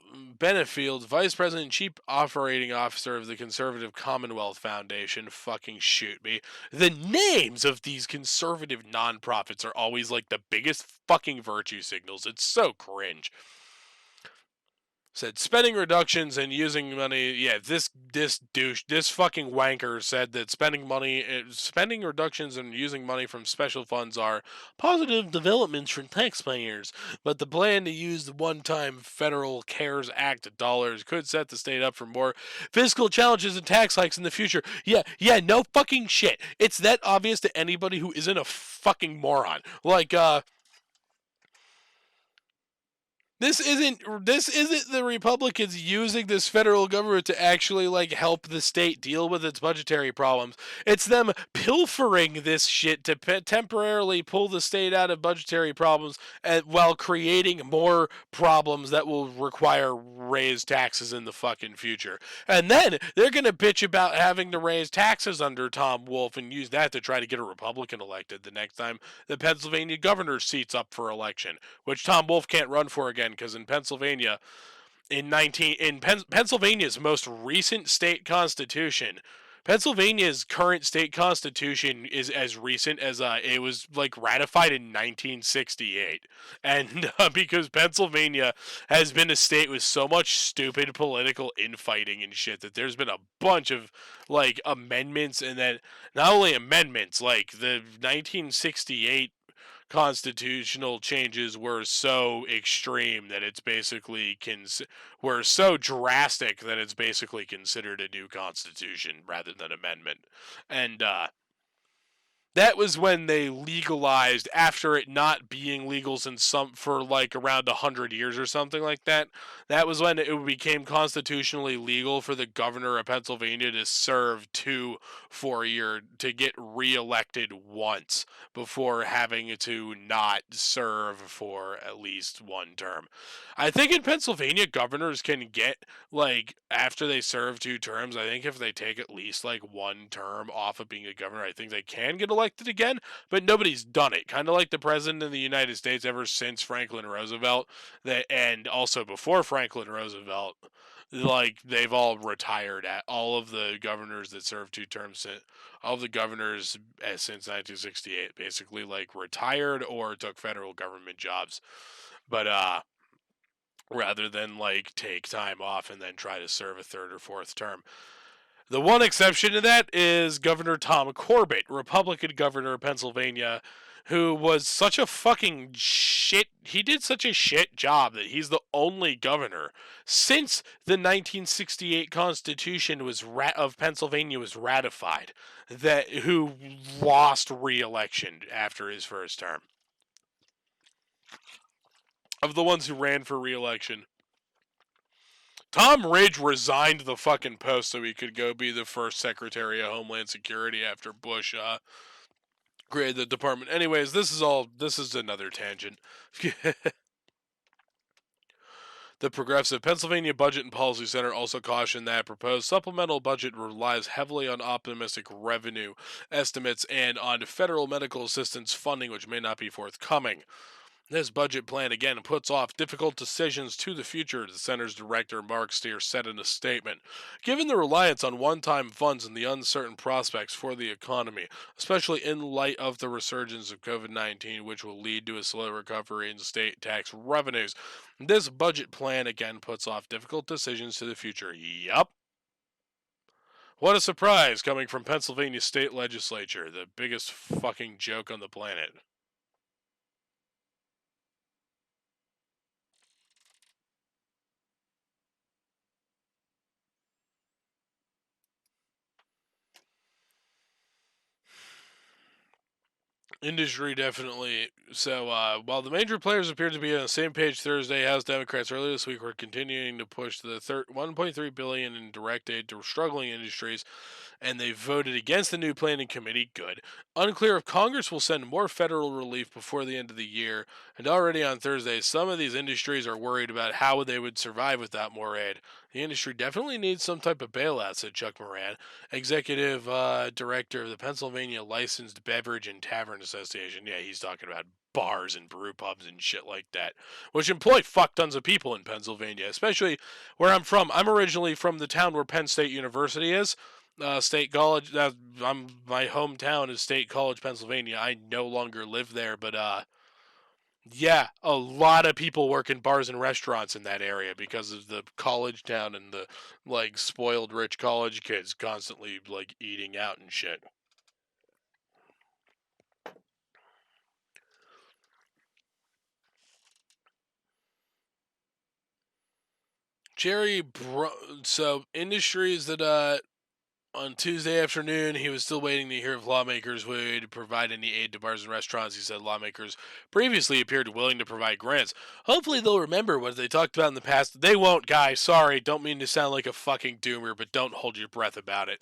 Vice President and Chief Operating Officer of the Conservative Commonwealth Foundation, fucking shoot me. The names of these conservative nonprofits are always like the biggest fucking virtue signals. It's so cringe. Said spending reductions and using money. Yeah, this fucking wanker said that spending reductions and using money from special funds are positive developments for taxpayers. But the plan to use the one-time federal CARES Act dollars could set the state up for more fiscal challenges and tax hikes in the future. Yeah, no fucking shit. It's that obvious to anybody who isn't a fucking moron. Like, This isn't the Republicans using this federal government to actually like help the state deal with its budgetary problems. It's them pilfering this shit to temporarily pull the state out of budgetary problems while creating more problems that will require raised taxes in the fucking future. And then they're going to bitch about having to raise taxes under Tom Wolf and use that to try to get a Republican elected the next time the Pennsylvania governor's seat's up for election, which Tom Wolf can't run for again because in Pennsylvania, Pennsylvania's most recent state constitution, Pennsylvania's current state constitution is as recent as it was like ratified in 1968, and because Pennsylvania has been a state with so much stupid political infighting and shit that there's been a bunch of like amendments, and then not only amendments, like the 1968 constitutional changes were so extreme that it's basically were so drastic that it's basically considered a new constitution rather than amendment. And that was when they legalized, after it not being legal for like around 100 years or something like that. That was when it became constitutionally legal for the governor of Pennsylvania to serve 2 4-year to get reelected once before having to not serve for at least one term. I think in Pennsylvania, governors can get like after they serve 2 terms. I think if they take at least like 1 term off of being a governor, I think they can get elected again, but nobody's done it. Kind of like the president of the United States ever since Franklin Roosevelt, and also before Franklin Roosevelt, like they've all retired. At all of the governors that served 2 terms, all of the governors since 1968, basically like retired or took federal government jobs. But rather than like take time off and then try to serve a 3rd or 4th term. The one exception to that is Governor Tom Corbett, Republican governor of Pennsylvania, who was such a fucking shit. He did such a shit job that he's the only governor since the 1968 Constitution of Pennsylvania was ratified who lost re-election after his first term. Of the ones who ran for re-election, Tom Ridge resigned the fucking post so he could go be the first Secretary of Homeland Security after Bush created the department. Anyways, this is another tangent. The Progressive Pennsylvania Budget and Policy Center also cautioned that proposed supplemental budget relies heavily on optimistic revenue estimates and on federal medical assistance funding, which may not be forthcoming. This budget plan again puts off difficult decisions to the future, the center's director Mark Steer said in a statement. Given the reliance on one-time funds and the uncertain prospects for the economy, especially in light of the resurgence of COVID-19, which will lead to a slow recovery in state tax revenues, this budget plan again puts off difficult decisions to the future. Yup. What a surprise coming from Pennsylvania state legislature, the biggest fucking joke on the planet. Industry definitely. So while the major players appeared to be on the same page Thursday, House Democrats earlier this week were continuing to push the $1.3 billion in direct aid to struggling industries, and they voted against the new planning committee. Good. Unclear if Congress will send more federal relief before the end of the year, and already on Thursday, some of these industries are worried about how they would survive without more aid. The industry definitely needs some type of bailout, said Chuck Moran, executive director of the Pennsylvania Licensed Beverage and Tavern Association. Yeah, he's talking about bars and brew pubs and shit like that, which employ fuck tons of people in Pennsylvania, especially where I'm from. I'm originally from the town where Penn State University is. State College. My hometown is State College, Pennsylvania. I no longer live there, but yeah, a lot of people work in bars and restaurants in that area because of the college town and the like spoiled rich college kids constantly like eating out and shit. So industries that on Tuesday afternoon, he was still waiting to hear if lawmakers would provide any aid to bars and restaurants. He said lawmakers previously appeared willing to provide grants. Hopefully, they'll remember what they talked about in the past. They won't, guys. Sorry, don't mean to sound like a fucking doomer, but don't hold your breath about it.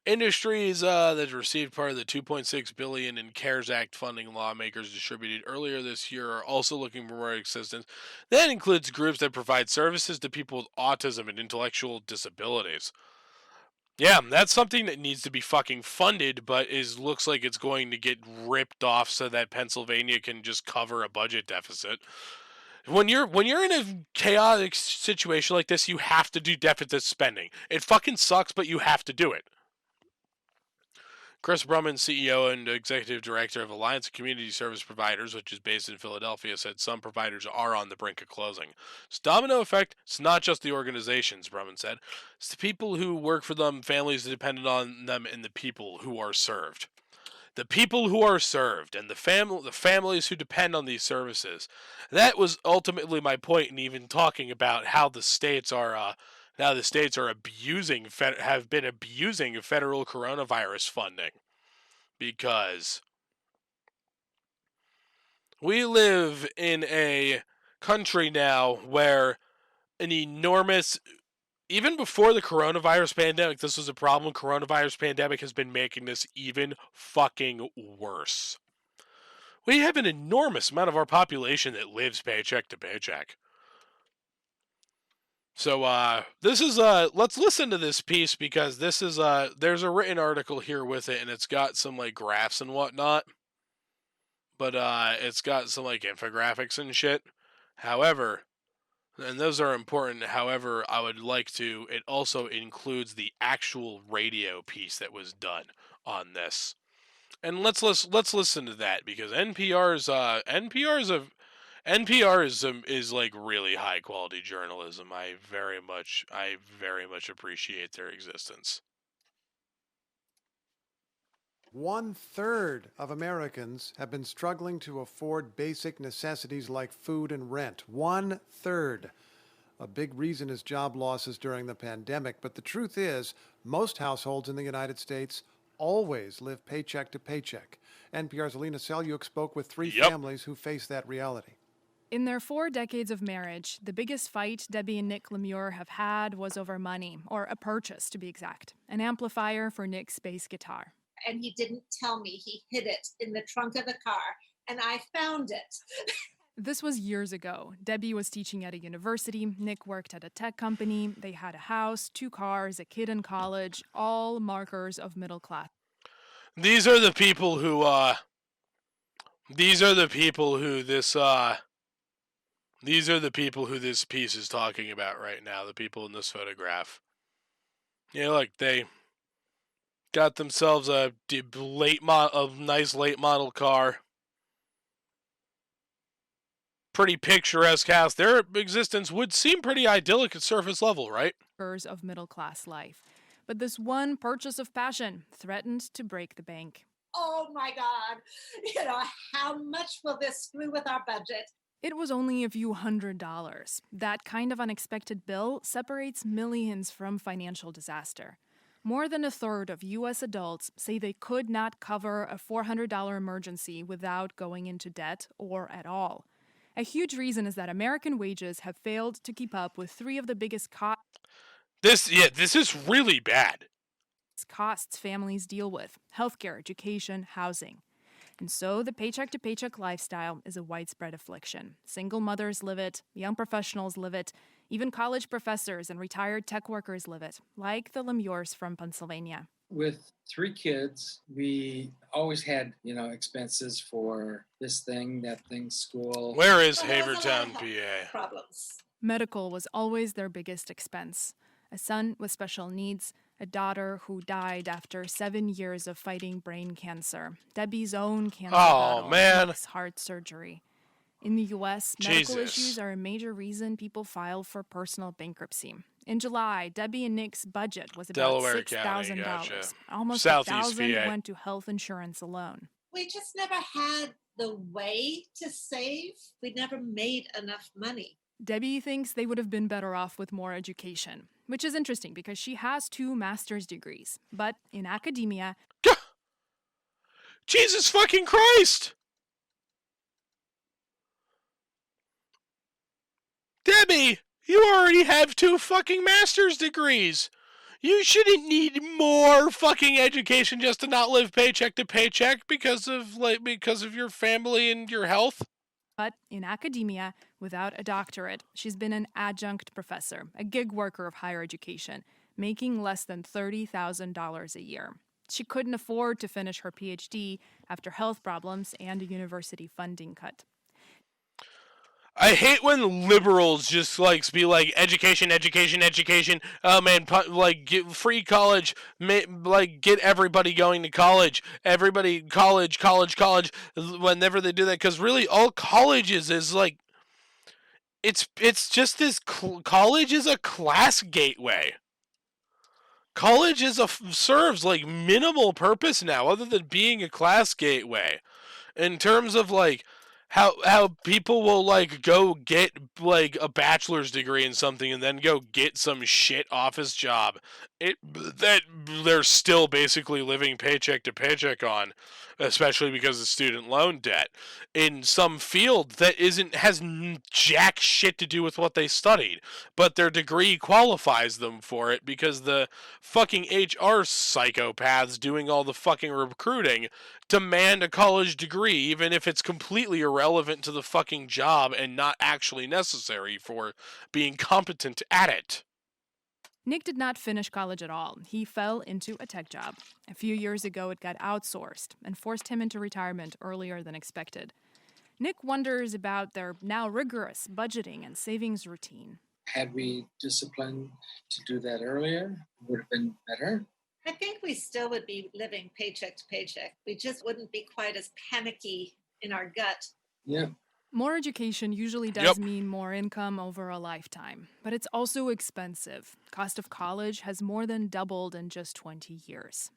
Industries that received part of the $2.6 billion in CARES Act funding lawmakers distributed earlier this year are also looking for more assistance. That includes groups that provide services to people with autism and intellectual disabilities. Yeah, that's something that needs to be fucking funded, but looks like it's going to get ripped off so that Pennsylvania can just cover a budget deficit. When you're in a chaotic situation like this, you have to do deficit spending. It fucking sucks, but you have to do it. Chris Brumman, CEO and Executive Director of Alliance of Community Service Providers, which is based in Philadelphia, said some providers are on the brink of closing. It's domino effect. It's not just the organizations, Brumman said. It's the people who work for them, families dependent on them, and the people who are served. The people who are served and the families who depend on these services. That was ultimately my point in even talking about how the states are now the states are have been abusing federal coronavirus funding, because we live in a country now where an enormous, even before the coronavirus pandemic, this was a problem. Coronavirus pandemic has been making this even fucking worse. We have an enormous amount of our population that lives paycheck to paycheck. So this is let's listen to this piece, because this is there's a written article here with it, and it's got some like graphs and whatnot. But it's got some like infographics and shit. However, and those are important. However, I would like to. It also includes the actual radio piece that was done on this, and let's listen to that, because NPR is like really high quality journalism. I very much appreciate their existence.
1/3 of Americans have been struggling to afford basic necessities like food and rent. 1/3. A big reason is job losses during the pandemic, but the truth is, most households in the United States always live paycheck to paycheck. NPR's Alina Selyuk spoke with three families who face that reality.
In their 4 decades of marriage, the biggest fight Debbie and Nick Lemure have had was over money, or a purchase to be exact, an amplifier for Nick's bass guitar.
And he didn't tell me. He hid it in the trunk of the car, and I found it.
This was years ago. Debbie was teaching at a university, Nick worked at a tech company, they had a house, 2 cars, a kid in college, all markers of middle class.
These are the people who this piece is talking about right now, the people in this photograph. Yeah, like they got themselves a nice late model car. Pretty picturesque house. Their existence would seem pretty idyllic at surface level, right?
Of middle class life. But this one purchase of passion threatened to break the bank.
Oh my God, how much will this screw with our budget?
It was only a few $100s. That kind of unexpected bill separates millions from financial disaster. More than a third of U.S. adults say they could not cover a $400 emergency without going into debt or at all. A huge reason is that American wages have failed to keep up with three of the biggest
This is really bad.
costs families deal with: healthcare, education, housing. And so the paycheck-to-paycheck lifestyle is a widespread affliction. Single mothers live it, young professionals live it, even college professors and retired tech workers live it, like the Lemures from Pennsylvania.
With 3 kids, we always had, expenses for this thing, that thing, school.
Where is
Well, there was a lot
Havertown,
of
PA?
Problems.
Medical was always their biggest expense. A son with special needs, a daughter who died after 7 years of fighting brain cancer. Debbie's own cancer battle,
man.
Nick's heart surgery. In the U.S., medical
Jesus.
issues are a major reason people file for personal bankruptcy. In July, Debbie and Nick's budget was about
Delaware County,
$6,000.
gotcha.
Almost
Southeast
$1,000
PA.
went to health insurance alone.
We just never had the way to save. We never made enough money.
Debbie thinks they would have been better off with more education, which is interesting because she has 2 master's degrees. But in academia,
Jesus fucking Christ! Debbie, you already have 2 fucking master's degrees. You shouldn't need more fucking education just to not live paycheck to paycheck because of your family and your health.
But in academia, without a doctorate, she's been an adjunct professor, a gig worker of higher education, making less than $30,000 a year. She couldn't afford to finish her PhD after health problems and a university funding cut.
I hate when liberals just be like education. Oh man, get free college, get everybody going to college. Everybody college. Whenever they do that, because really all colleges is like, it's just this. College is a class gateway. College serves like minimal purpose now, other than being a class gateway. In terms of like how people will like go get like a bachelor's degree in something and then go get some shit office job that they're still basically living paycheck to paycheck on, especially because of student loan debt in some field that has jack shit to do with what they studied, but their degree qualifies them for it because the fucking HR psychopaths doing all the fucking recruiting demand a college degree, even if it's completely irrelevant to the fucking job and not actually necessary for being competent at it.
Nick did not finish college at all. He fell into a tech job. A few years ago, it got outsourced and forced him into retirement earlier than expected. Nick wonders about their now rigorous budgeting and savings routine.
Had we disciplined to do that earlier, would have been better.
I think we still would be living paycheck to paycheck. We just wouldn't be quite as panicky in our gut.
Yeah.
More education usually does mean more income over a lifetime, but it's also expensive. Cost of college has more than doubled in just 20 years.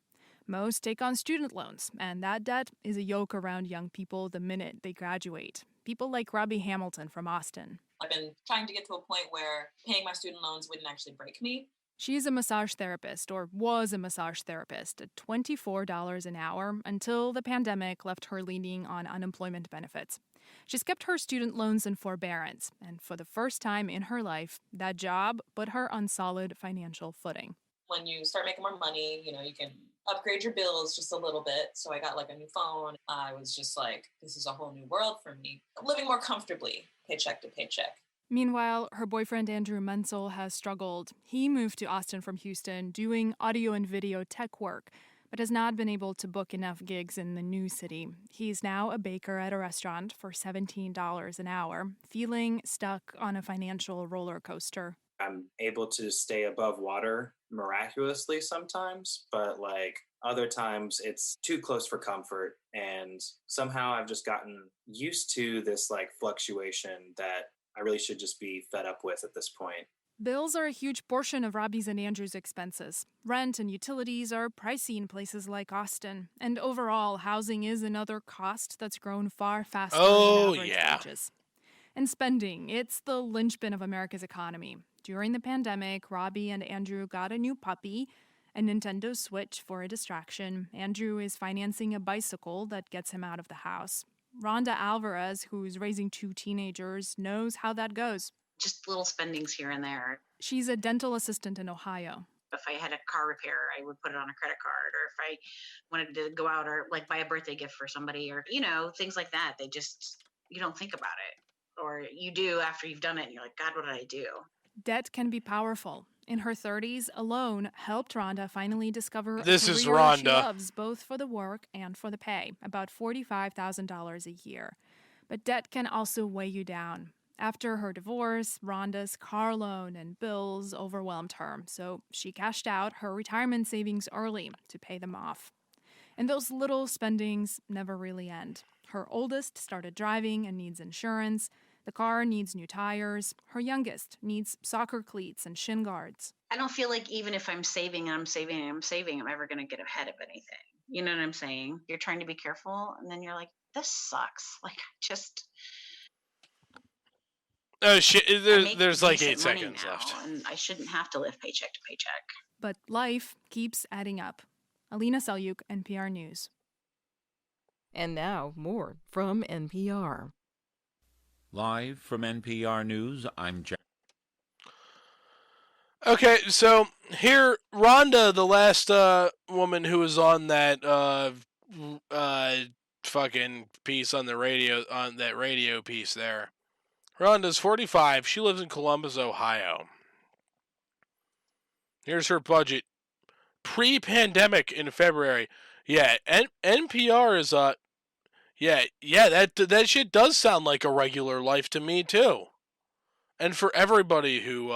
Most take on student loans, and that debt is a yoke around young people the minute they graduate. People like Robbie Hamilton from Austin.
I've been trying to get to a point where paying my student loans wouldn't actually break me.
She's a massage therapist, or was a massage therapist, at $24 an hour until the pandemic left her leaning on unemployment benefits. She's kept her student loans in forbearance, and for the first time in her life, that job put her on solid financial footing.
When you start making more money, you can upgrade your bills just a little bit. So I got like a new phone. I was just like, this is a whole new world for me. Living more comfortably, paycheck to paycheck.
Meanwhile, her boyfriend Andrew Menzel has struggled. He moved to Austin from Houston, doing audio and video tech work, but has not been able to book enough gigs in the new city. He's now a baker at a restaurant for $17 an hour, feeling stuck on a financial roller coaster.
I'm able to stay above water miraculously sometimes, but like other times it's too close for comfort. And somehow I've just gotten used to this like fluctuation that I really should just be fed up with at this point.
Bills are a huge portion of Robbie's and Andrew's expenses. Rent and utilities are pricey in places like Austin, and overall, housing is another cost that's grown far faster than average wages. And spending, it's the linchpin of America's economy. During the pandemic, Robbie and Andrew got a new puppy, a Nintendo Switch for a distraction. Andrew is financing a bicycle that gets him out of the house. Rhonda Alvarez, who's raising 2 teenagers, knows how that goes.
Just little spendings here and there.
She's a dental assistant in Ohio.
If I had a car repair, I would put it on a credit card, or if I wanted to go out or like buy a birthday gift for somebody, or, things like that. You don't think about it, or you do after you've done it and you're like, God, what did I do?
Debt can be powerful. In her 30s, a loan helped Rhonda finally discover a
This is
career
Rhonda.
she loves, both for the work and for the pay, about $45,000 a year. But debt can also weigh you down. After her divorce, Rhonda's car loan and bills overwhelmed her, so she cashed out her retirement savings early to pay them off. And those little spendings never really end. Her oldest started driving and needs insurance. The car needs new tires. Her youngest needs soccer cleats and shin guards.
I don't feel like even if I'm saving, I'm ever going to get ahead of anything. You know what I'm saying? You're trying to be careful, and then you're like, this sucks.
Oh shit, there's like 8 seconds left.
And I shouldn't have to live paycheck to paycheck.
But life keeps adding up. Alina Selyuk, NPR News.
And now, more from NPR.
Live from NPR News, I'm Jack.
Okay, so here, Rhonda, the last woman who was on that fucking piece on the radio, on that radio piece there. Rhonda's 45. She lives in Columbus, Ohio. Here's her budget. Pre-pandemic in February. Yeah, NPR is that shit does sound like a regular life to me too. And for everybody who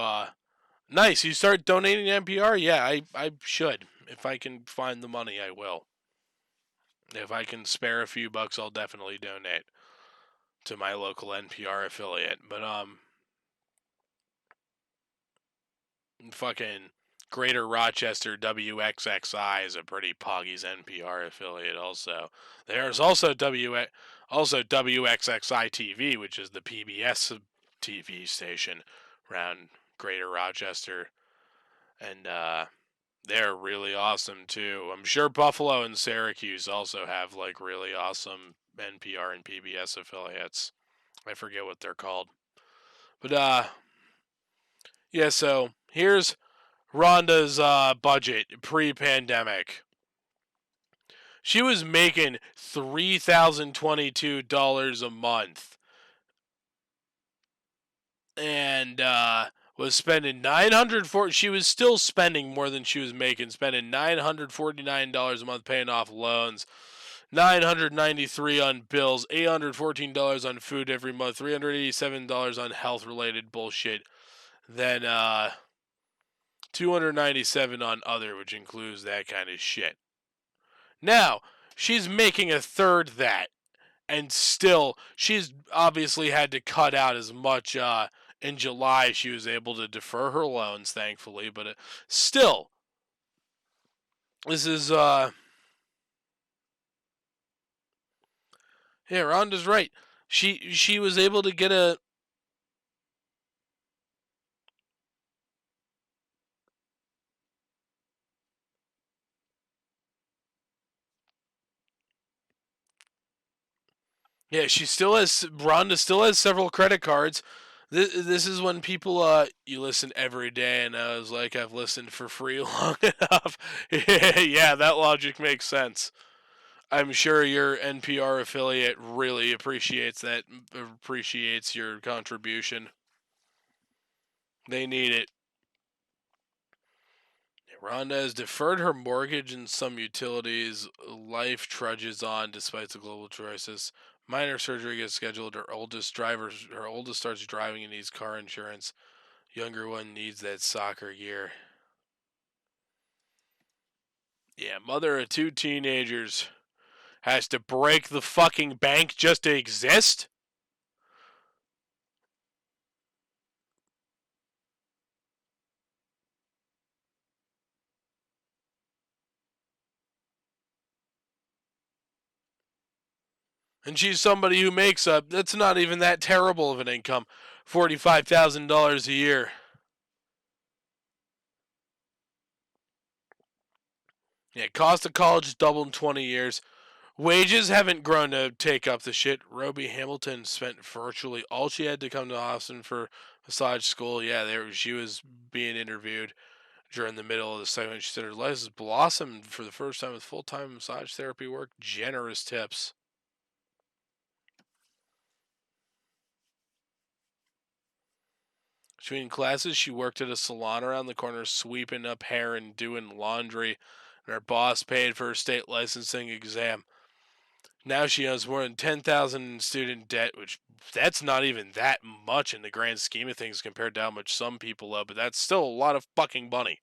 nice, you start donating to NPR? Yeah, I should. If I can find the money, I will. If I can spare a few bucks, I'll definitely donate to my local NPR affiliate. But fucking Greater Rochester WXXI is a pretty poggy's NPR affiliate also. There's also WXXI TV, which is the PBS TV station around Greater Rochester. And they're really awesome too. I'm sure Buffalo and Syracuse also have like really awesome NPR and PBS affiliates. I forget what they're called. But yeah, so here's Rhonda's budget pre-pandemic. She was making $3,022 a month. And was spending she was still spending more than she was making, spending $949 a month paying off loans, $993 on bills, $814 on food every month, $387 on health-related bullshit, then $297 on other, which includes that kind of shit. Now, she's making a third that, and still, she's obviously had to cut out as much. In July, she was able to defer her loans, thankfully, but still, this is, yeah, Rhonda's right. She was able to get a, yeah, Rhonda still has several credit cards. This is when people, you listen every day, and I was like, I've listened for free long enough. Yeah, that logic makes sense. I'm sure your NPR affiliate really appreciates your contribution. They need it. Rhonda has deferred her mortgage and some utilities. Life trudges on despite the global crisis. Minor surgery gets scheduled. Her oldest starts driving and needs car insurance. Younger one needs that soccer gear. Yeah, mother of 2 teenagers has to break the fucking bank just to exist? And she's somebody who makes that's not even that terrible of an income, $45,000 a year. Yeah, cost of college has doubled in 20 years. Wages haven't grown to take up the shit. Roby Hamilton spent virtually all she had to come to Austin for massage school. Yeah, she was being interviewed during the middle of the segment. She said her life has blossomed for the first time with full-time massage therapy work. Generous tips. Between classes, she worked at a salon around the corner, sweeping up hair and doing laundry, and her boss paid for her state licensing exam. Now she owes more than $10,000 in student debt, which that's not even that much in the grand scheme of things compared to how much some people owe, but that's still a lot of fucking money.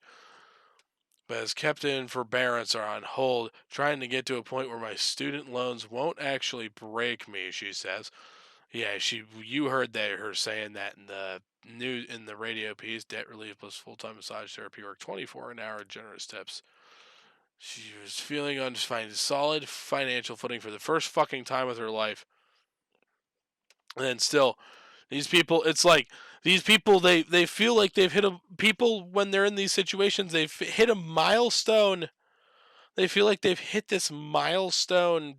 But has kept in forbearance are on hold, trying to get to a point where my student loans won't actually break me, she says. Yeah, you heard that her saying that in the radio piece. Debt relief plus full-time massage therapy work, 24 an hour, generous tips. She was feeling on finding solid financial footing for the first fucking time with her life. And then still, these people, it's like, these people, they feel like they've hit people when they're in these situations, they've hit a milestone. They feel like they've hit this milestone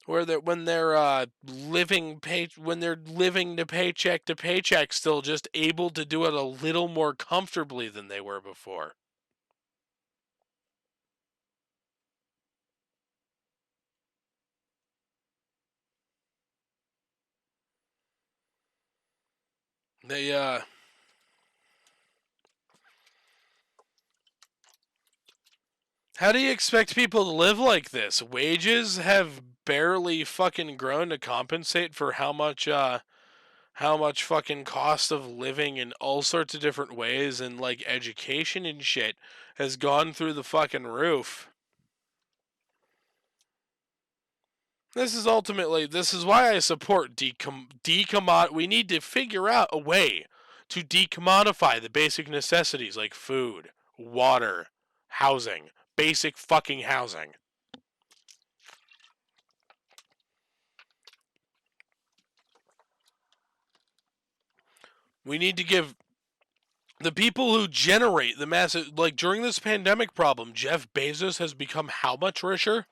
where when they're living to paycheck, still just able to do it a little more comfortably than they were before. How do you expect people to live like this? Wages have barely fucking grown to compensate for how much fucking cost of living in all sorts of different ways, and like education and shit has gone through the fucking roof. This is why I support we need to figure out a way to decommodify the basic necessities like food, water, housing, basic fucking housing. We need to give the people who generate the massive, like during this pandemic problem, Jeff Bezos has become how much richer?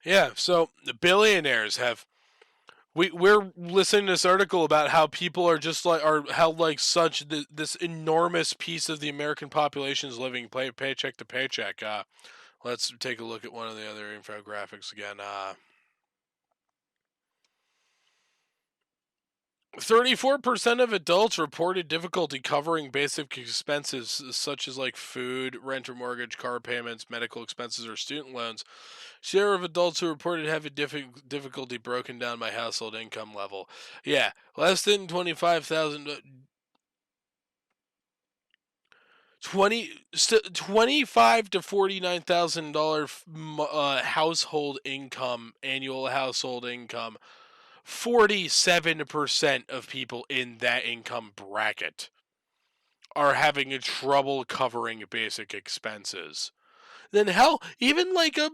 Yeah, so the billionaires have. We're listening to this article about how people are just like, this enormous piece of the American population is living paycheck to paycheck. Let's take a look at one of the other infographics again. 34% of adults reported difficulty covering basic expenses such as like food, rent or mortgage, car payments, medical expenses, or student loans. Share of adults who reported having difficulty broken down by household income level. Yeah, less than 25,000. 25 to $49,000 household income, annual household income. 47% of people in that income bracket are having trouble covering basic expenses. Then hell, even like a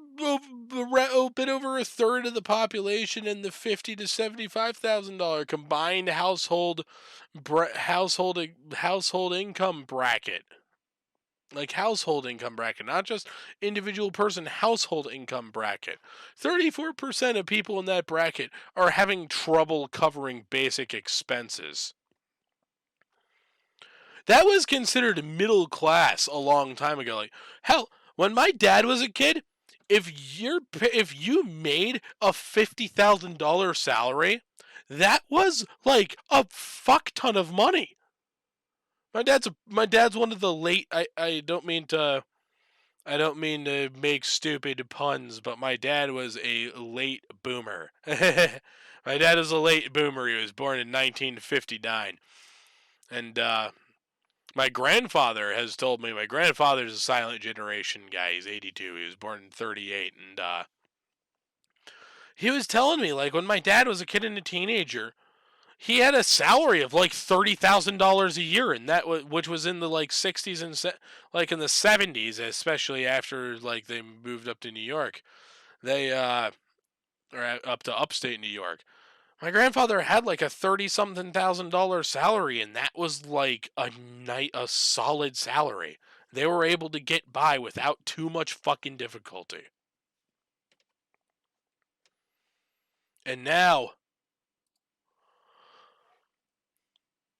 bit over a third of the population in the $50,000 to $75,000 combined household income bracket. Like household income bracket, not just individual person household income bracket. 34% of people in that bracket are having trouble covering basic expenses. That was considered middle class a long time ago. Like hell, when my dad was a kid, if you made a $50,000 salary, that was like a fuck ton of money. My dad's one of the late. I don't mean to make stupid puns, but my dad was a late boomer. My dad was a late boomer. He was born in 1959, and my grandfather has told me my grandfather's a silent generation guy. He's 82. He was born in 38, and he was telling me like when my dad was a kid and a teenager, he had a salary of like $30,000 a year, and which was in the like 60s and like in the 70s, especially after like they moved up to New York. They or up to upstate New York. My grandfather had like a 30-something thousand salary, and that was like a solid salary. They were able to get by without too much fucking difficulty. And now,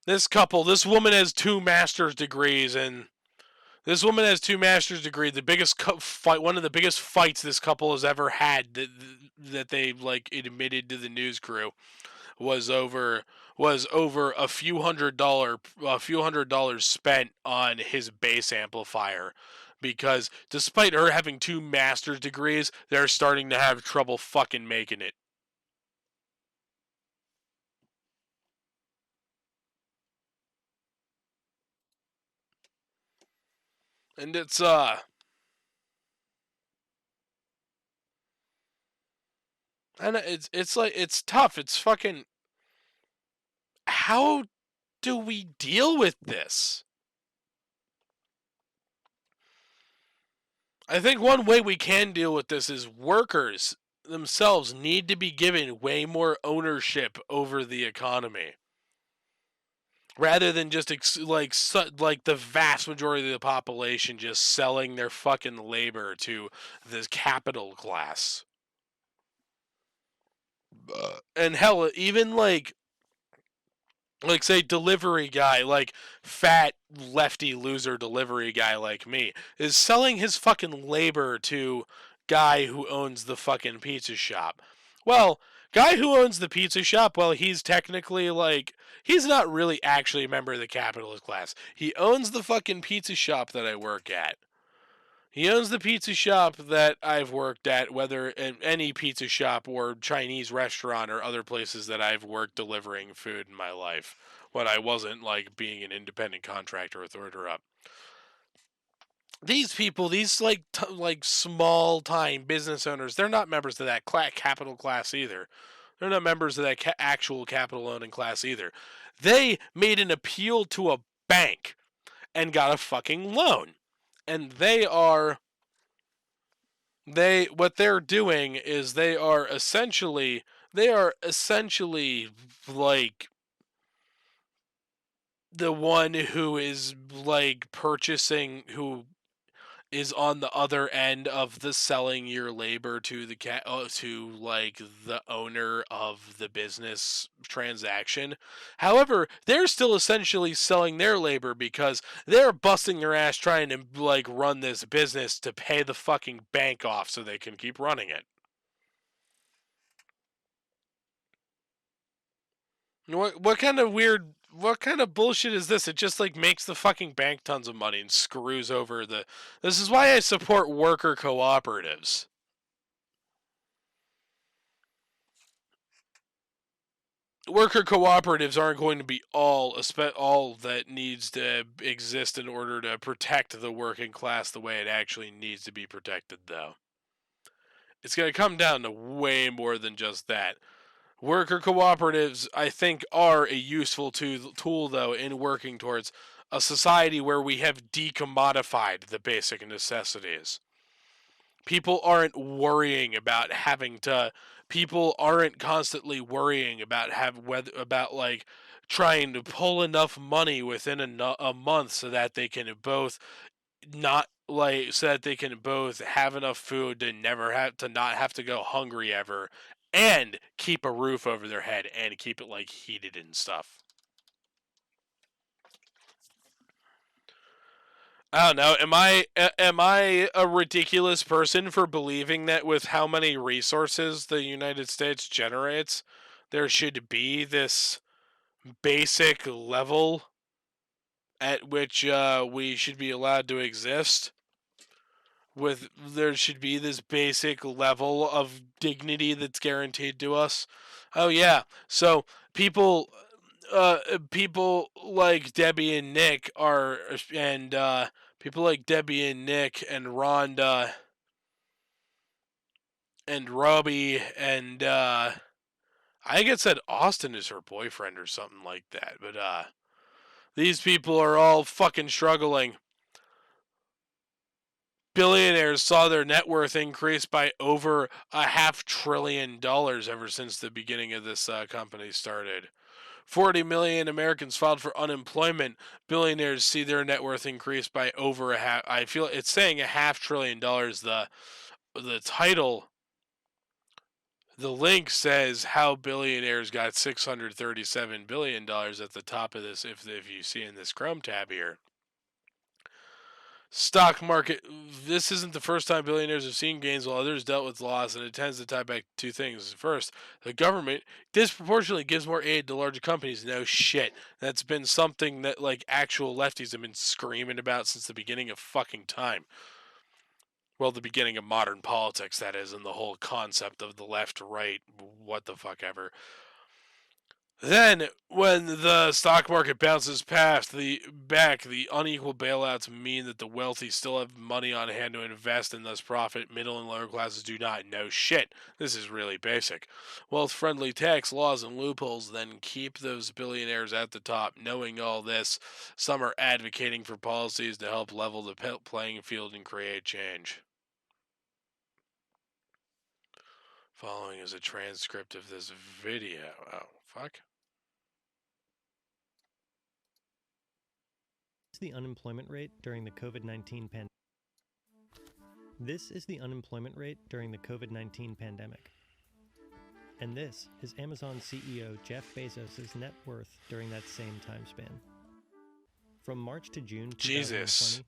this woman has two master's degrees, and this woman has two master's degrees. The biggest fight, one of the biggest fights this couple has ever had that they like admitted to the news crew was over a few hundred dollars spent on his bass amplifier, because despite her having two master's degrees, they're starting to have trouble fucking making it. And it's and it's like it's tough. It's fucking, how do we deal with this? I think one way we can deal with this is workers themselves need to be given way more ownership over the economy, rather than just like the vast majority of the population just selling their fucking labor to the capital class. And hell, even like say delivery guy, like fat lefty loser delivery guy like me, is selling his fucking labor to guy who owns the fucking pizza shop. Well, guy who owns the pizza shop, well, he's technically like, he's not really actually a member of the capitalist class. He owns the fucking pizza shop that I work at. He owns the pizza shop that I've worked at, whether in any pizza shop or Chinese restaurant or other places that I've worked delivering food in my life, when I wasn't like being an independent contractor or third up. These people, these like small time business owners, they're not members of that capital class either. They're not members of that actual capital owning class either. They made an appeal to a bank and got a fucking loan. And what they're doing is they are essentially like the one who is like purchasing, who is on the other end of the selling your labor to the to like the owner of the business transaction. However, they're still essentially selling their labor, because they're busting their ass trying to like run this business to pay the fucking bank off so they can keep running it. What kind of bullshit is this? It just like makes the fucking bank tons of money and screws over the. This is why I support worker cooperatives. Worker cooperatives aren't going to be all that needs to exist in order to protect the working class the way it actually needs to be protected, though. It's going to come down to way more than just that. Worker cooperatives, I think, are a useful tool, though, in working towards a society where we have decommodified the basic necessities. People aren't worrying about having to. People aren't constantly worrying about like trying to pull enough money within a month so that they can both have enough food to not have to go hungry ever, and keep a roof over their head and keep it like heated and stuff. I don't know. Am I a ridiculous person for believing that with how many resources the United States generates, there should be this basic level at which we should be allowed to exist? There should be this basic level of dignity that's guaranteed to us. Oh yeah. So people like Debbie and Nick people like Debbie and Nick and Rhonda and Robbie and I think it said Austin is her boyfriend or something like that. But these people are all fucking struggling. Billionaires saw their net worth increase by over $500 billion ever since the beginning of this company started. 40 million Americans filed for unemployment. Billionaires see their net worth increase by over a half. I feel it's saying $500 billion. The title, the link says how billionaires got $637 billion at the top of this. If you see in this Chrome tab here. Stock market. This isn't the first time billionaires have seen gains while others dealt with loss, and it tends to tie back to two things. First, the government disproportionately gives more aid to larger companies. No shit. That's been something that like actual lefties have been screaming about since the beginning of fucking time. Well, the beginning of modern politics, that is, and the whole concept of the left, right, what the fuck ever. Then, when the stock market bounces past the unequal bailouts mean that the wealthy still have money on hand to invest and thus profit. Middle and lower classes do not. No shit. This is really basic. Wealth-friendly tax laws and loopholes then keep those billionaires at the top. Knowing all this, some are advocating for policies to help level the playing field and create change. Following is a transcript of this video. Oh, fuck.
The unemployment rate during the COVID-19 pandemic. This is the unemployment rate during the COVID-19 pandemic. And this is Amazon CEO Jeff Bezos' net worth during that same time span. From March to June 2020,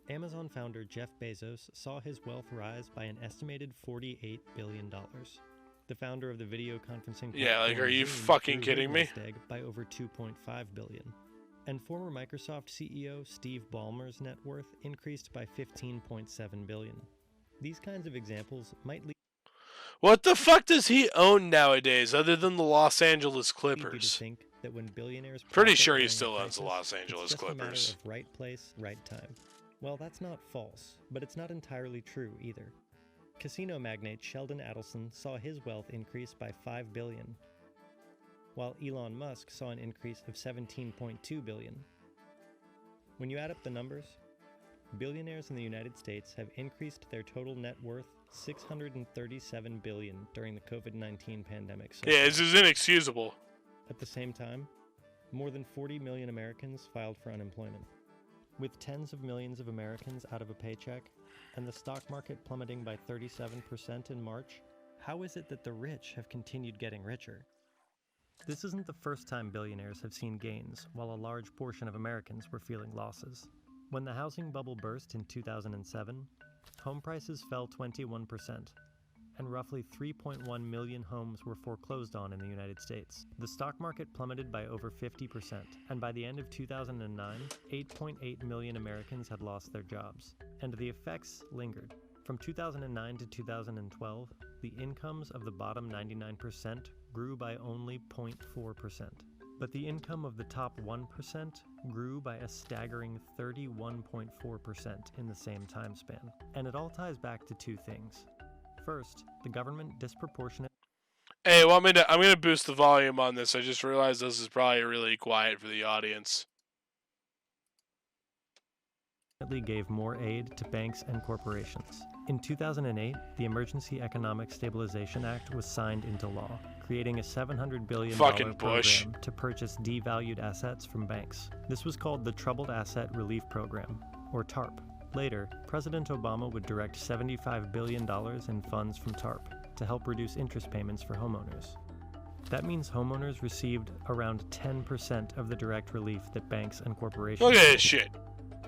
Amazon founder Jeff Bezos saw his wealth rise by an estimated $48 billion. The founder of the video conferencing platform
are you
Zoom
fucking
grew
kidding
his
me?
nest egg by over $2.5 billion. And former Microsoft CEO Steve Ballmer's net worth increased by $15.7 billion. These kinds of examples might lead.
What the fuck does he own nowadays, other than the Los Angeles
You to
Clippers?
think that when billionaires
Pretty
profit
sure he
during
still
a
owns the
crisis,
Los Angeles
it's just a matter
Clippers.
of right place, right time. Well, that's not false, but it's not entirely true either. Casino magnate Sheldon Adelson saw his wealth increase by $5 billion, while Elon Musk saw an increase of $17.2 billion. When you add up the numbers, billionaires in the United States have increased their total net worth $637 billion during the COVID-19 pandemic.
Yeah, this is inexcusable.
At the same time, more than 40 million Americans filed for unemployment. With tens of millions of Americans out of a paycheck, and the stock market plummeting by 37% in March, how is it that the rich have continued getting richer? This isn't the first time billionaires have seen gains, while a large portion of Americans were feeling losses. When the housing bubble burst in 2007, home prices fell 21%, and roughly 3.1 million homes were foreclosed on in the United States. The stock market plummeted by over 50%, and by the end of 2009, 8.8 million Americans had lost their jobs, and the effects lingered. From 2009 to 2012, the incomes of the bottom 99% grew by only 0.4%. But the income of the top 1% grew by a staggering 31.4% in the same time span. And it all ties back to two things. First, the government disproportionate.
Hey, I'm gonna boost the volume on this. I just realized this is probably really quiet for the audience.
Gave more aid to banks and corporations. In 2008, the Emergency Economic Stabilization Act was signed into law, creating a $700 billion program to purchase devalued assets from banks. This was called the Troubled Asset Relief Program, or TARP. Later, President Obama would direct $75 billion in funds from TARP to help reduce interest payments for homeowners. That means homeowners received around 10% of the direct relief that banks and corporations.
Look at this shit.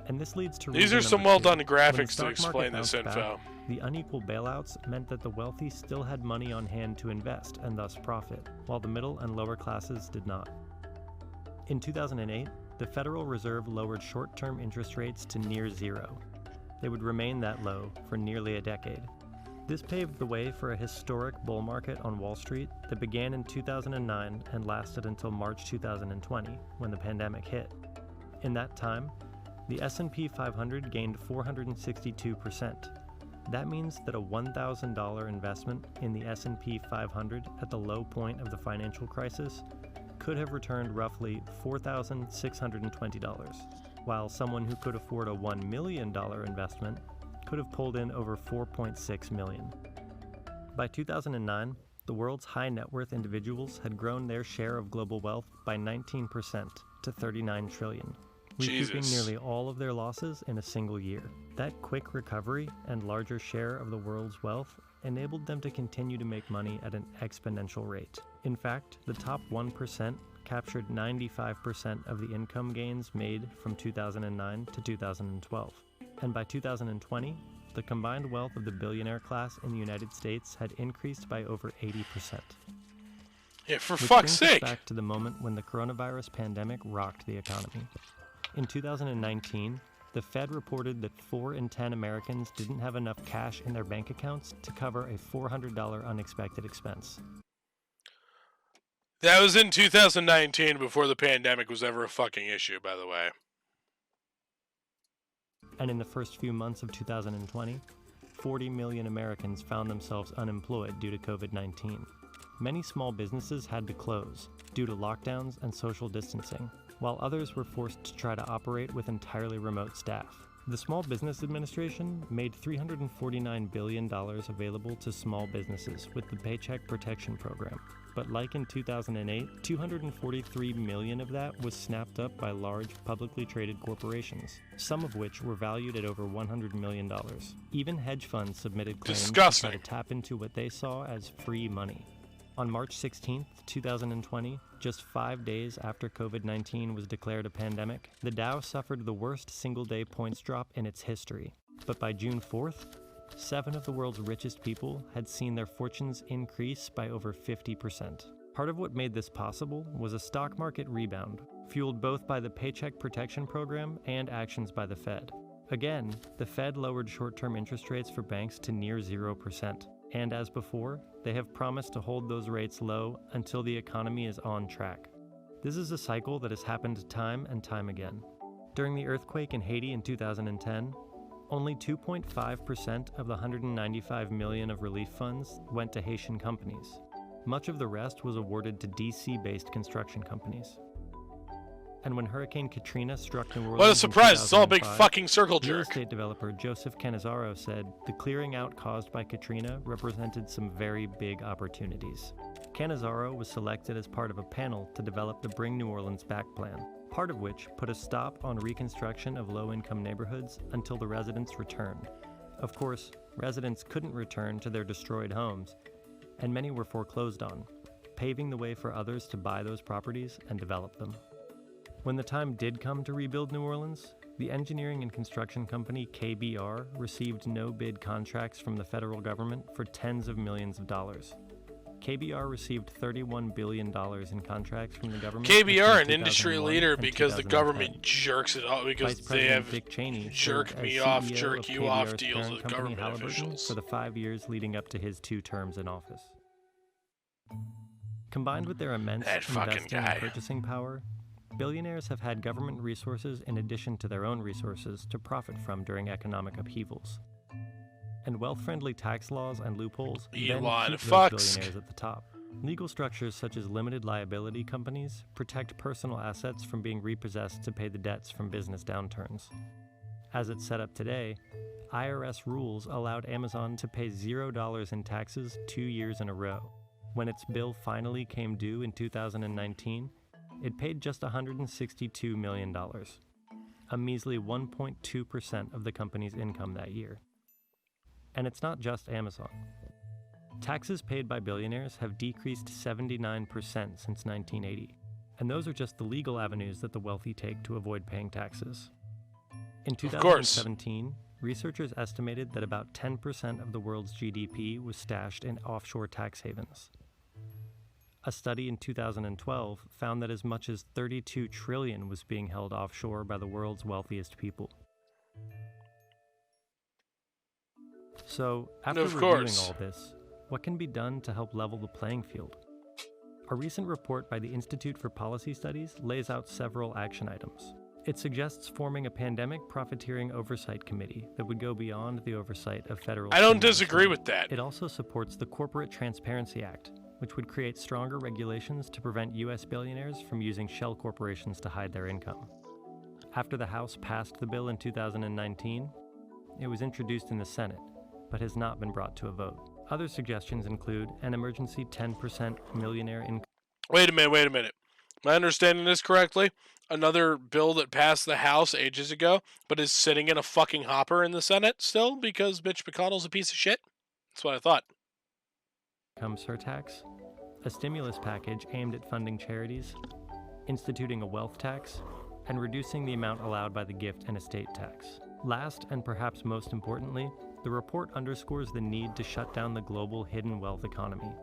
And this leads to
these are some well-done graphics to explain this info.
The unequal bailouts meant that the wealthy still had money on hand to invest and thus profit, while the middle and lower classes did not. In 2008, the Federal Reserve lowered short-term interest rates to near zero. They would remain that low for nearly a decade. This paved the way for a historic bull market on Wall Street that began in 2009 and lasted until March 2020, when the pandemic hit. In that time, the S&P 500 gained 462%, That means that a $1,000 investment in the S&P 500 at the low point of the financial crisis could have returned roughly $4,620, while someone who could afford a $1 million investment could have pulled in over $4.6 million. By 2009, the world's high net worth individuals had grown their share of global wealth by 19% to $39 trillion, recouping nearly all of their losses in a single year. That quick recovery and larger share of the world's wealth enabled them to continue to make money at an exponential rate. In fact, the top 1% captured 95% of the income gains made from 2009 to 2012. And by 2020, the combined wealth of the billionaire class in the United States had increased by over 80%.
Yeah, for
Which
fuck's
brings us
sake!
back to the moment when the coronavirus pandemic rocked the economy. In 2019, the Fed reported that 4 in 10 Americans didn't have enough cash in their bank accounts to cover a $400 unexpected expense.
That was in 2019, before the pandemic was ever a fucking issue, by the way.
And in the first few months of 2020, 40 million Americans found themselves unemployed due to COVID-19. Many small businesses had to close due to lockdowns and social distancing, while others were forced to try to operate with entirely remote staff. The Small Business Administration made $349 billion available to small businesses with the Paycheck Protection Program. But like in 2008, $243 million of that was snapped up by large publicly traded corporations, some of which were valued at over $100 million. Even hedge funds submitted claims to try to tap into what they saw as free money. On March 16, 2020, just 5 days after COVID-19 was declared a pandemic, the Dow suffered the worst single-day points drop in its history. But by June 4th, 7 of the world's richest people had seen their fortunes increase by over 50%. Part of what made this possible was a stock market rebound, fueled both by the Paycheck Protection Program and actions by the Fed. Again, the Fed lowered short-term interest rates for banks to near 0%. And as before, they have promised to hold those rates low until the economy is on track. This is a cycle that has happened time and time again. During the earthquake in Haiti in 2010, only 2.5% of the $195 million of relief funds went to Haitian companies. Much of the rest was awarded to DC-based construction companies. And when Hurricane Katrina struck New Orleans,
What a surprise! It's all a big fucking circle
real
jerk.
estate developer Joseph Cannizzaro said the clearing out caused by Katrina represented some very big opportunities. Cannizzaro was selected as part of a panel to develop the Bring New Orleans Back plan, part of which put a stop on reconstruction of low-income neighborhoods until the residents returned. Of course, residents couldn't return to their destroyed homes, and many were foreclosed on, paving the way for others to buy those properties and develop them. When the time did come to rebuild New Orleans, the engineering and construction company KBR received no-bid contracts from the federal government for tens of millions of dollars. KBR received $31 billion in contracts from the government.
KBR, an industry leader, because the government jerks it off, because they have
Dick Cheney
jerk me off, jerk you off deals with government officials.
For the 5 years leading up to his 2 terms in office. Combined with their immense investing and purchasing power, billionaires have had government resources in addition to their own resources to profit from during economic upheavals. And wealth-friendly tax laws and loopholes then keep those billionaires at the top. Legal structures such as limited liability companies protect personal assets from being repossessed to pay the debts from business downturns. As it's set up today, IRS rules allowed Amazon to pay $0 in taxes 2 years in a row. When its bill finally came due in 2019, it paid just $162 million, a measly 1.2% of the company's income that year. And it's not just Amazon. Taxes paid by billionaires have decreased 79% since 1980, and those are just the legal avenues that the wealthy take to avoid paying taxes. In 2017, researchers estimated that about 10% of the world's GDP was stashed in offshore tax havens. A study in 2012 found that as much as $32 trillion was being held offshore by the world's wealthiest people. So, after reviewing all this, what can be done to help level the playing field? A recent report by the Institute for Policy Studies lays out several action items. It suggests forming a pandemic profiteering oversight committee that would go beyond the oversight of federal...
I don't disagree with that.
It also supports the Corporate Transparency Act, which would create stronger regulations to prevent U.S. billionaires from using shell corporations to hide their income. After the House passed the bill in 2019, it was introduced in the Senate, but has not been brought to a vote. Other suggestions include an emergency 10% millionaire income...
Wait a minute. Am I understanding this correctly? Another bill that passed the House ages ago, but is sitting in a fucking hopper in the Senate still because Mitch McConnell's a piece of shit? That's what I thought.
Income surtax, a stimulus package aimed at funding charities, instituting a wealth tax, and reducing the amount allowed by the gift and estate tax. Last, and perhaps most importantly, the report underscores the need to shut down the global hidden wealth economy.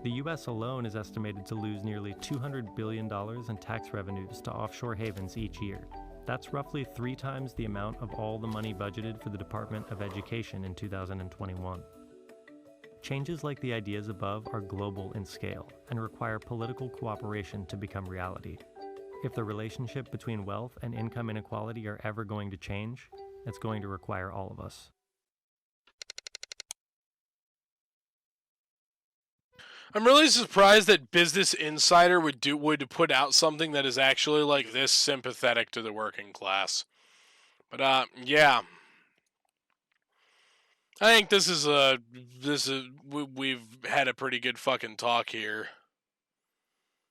The U.S. alone is estimated to lose nearly $200 billion in tax revenues to offshore havens each year. That's roughly 3 times the amount of all the money budgeted for the Department of Education in 2021. Changes like the ideas above are global in scale and require political cooperation to become reality. If the relationship between wealth and income inequality are ever going to change, it's going to require all of us.
I'm really surprised that Business Insider would put out something that is actually like this sympathetic to the working class. But yeah, I think we've had a pretty good fucking talk here.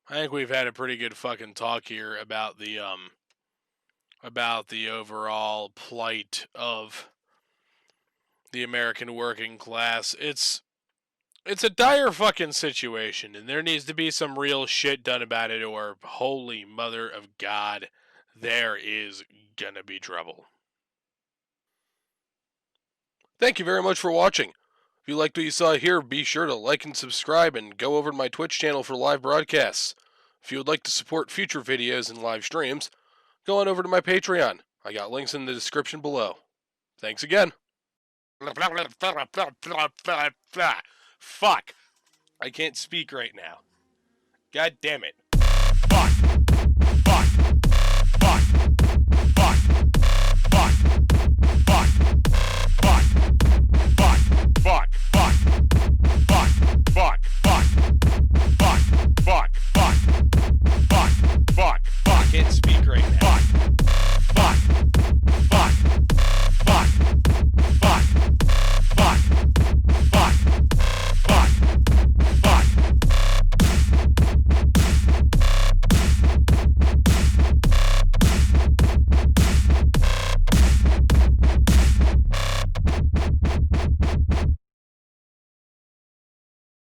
I think we've had a pretty good fucking talk here about the overall plight of the American working class. It's a dire fucking situation, and there needs to be some real shit done about it, or holy mother of God, there is gonna be trouble. Thank you very much for watching. If you liked what you saw here, be sure to like and subscribe, and go over to my Twitch channel for live broadcasts. If you would like to support future videos and live streams, go on over to my Patreon. I got links in the description below. Thanks again. Fuck. I can't speak right now. God damn it. Fuck.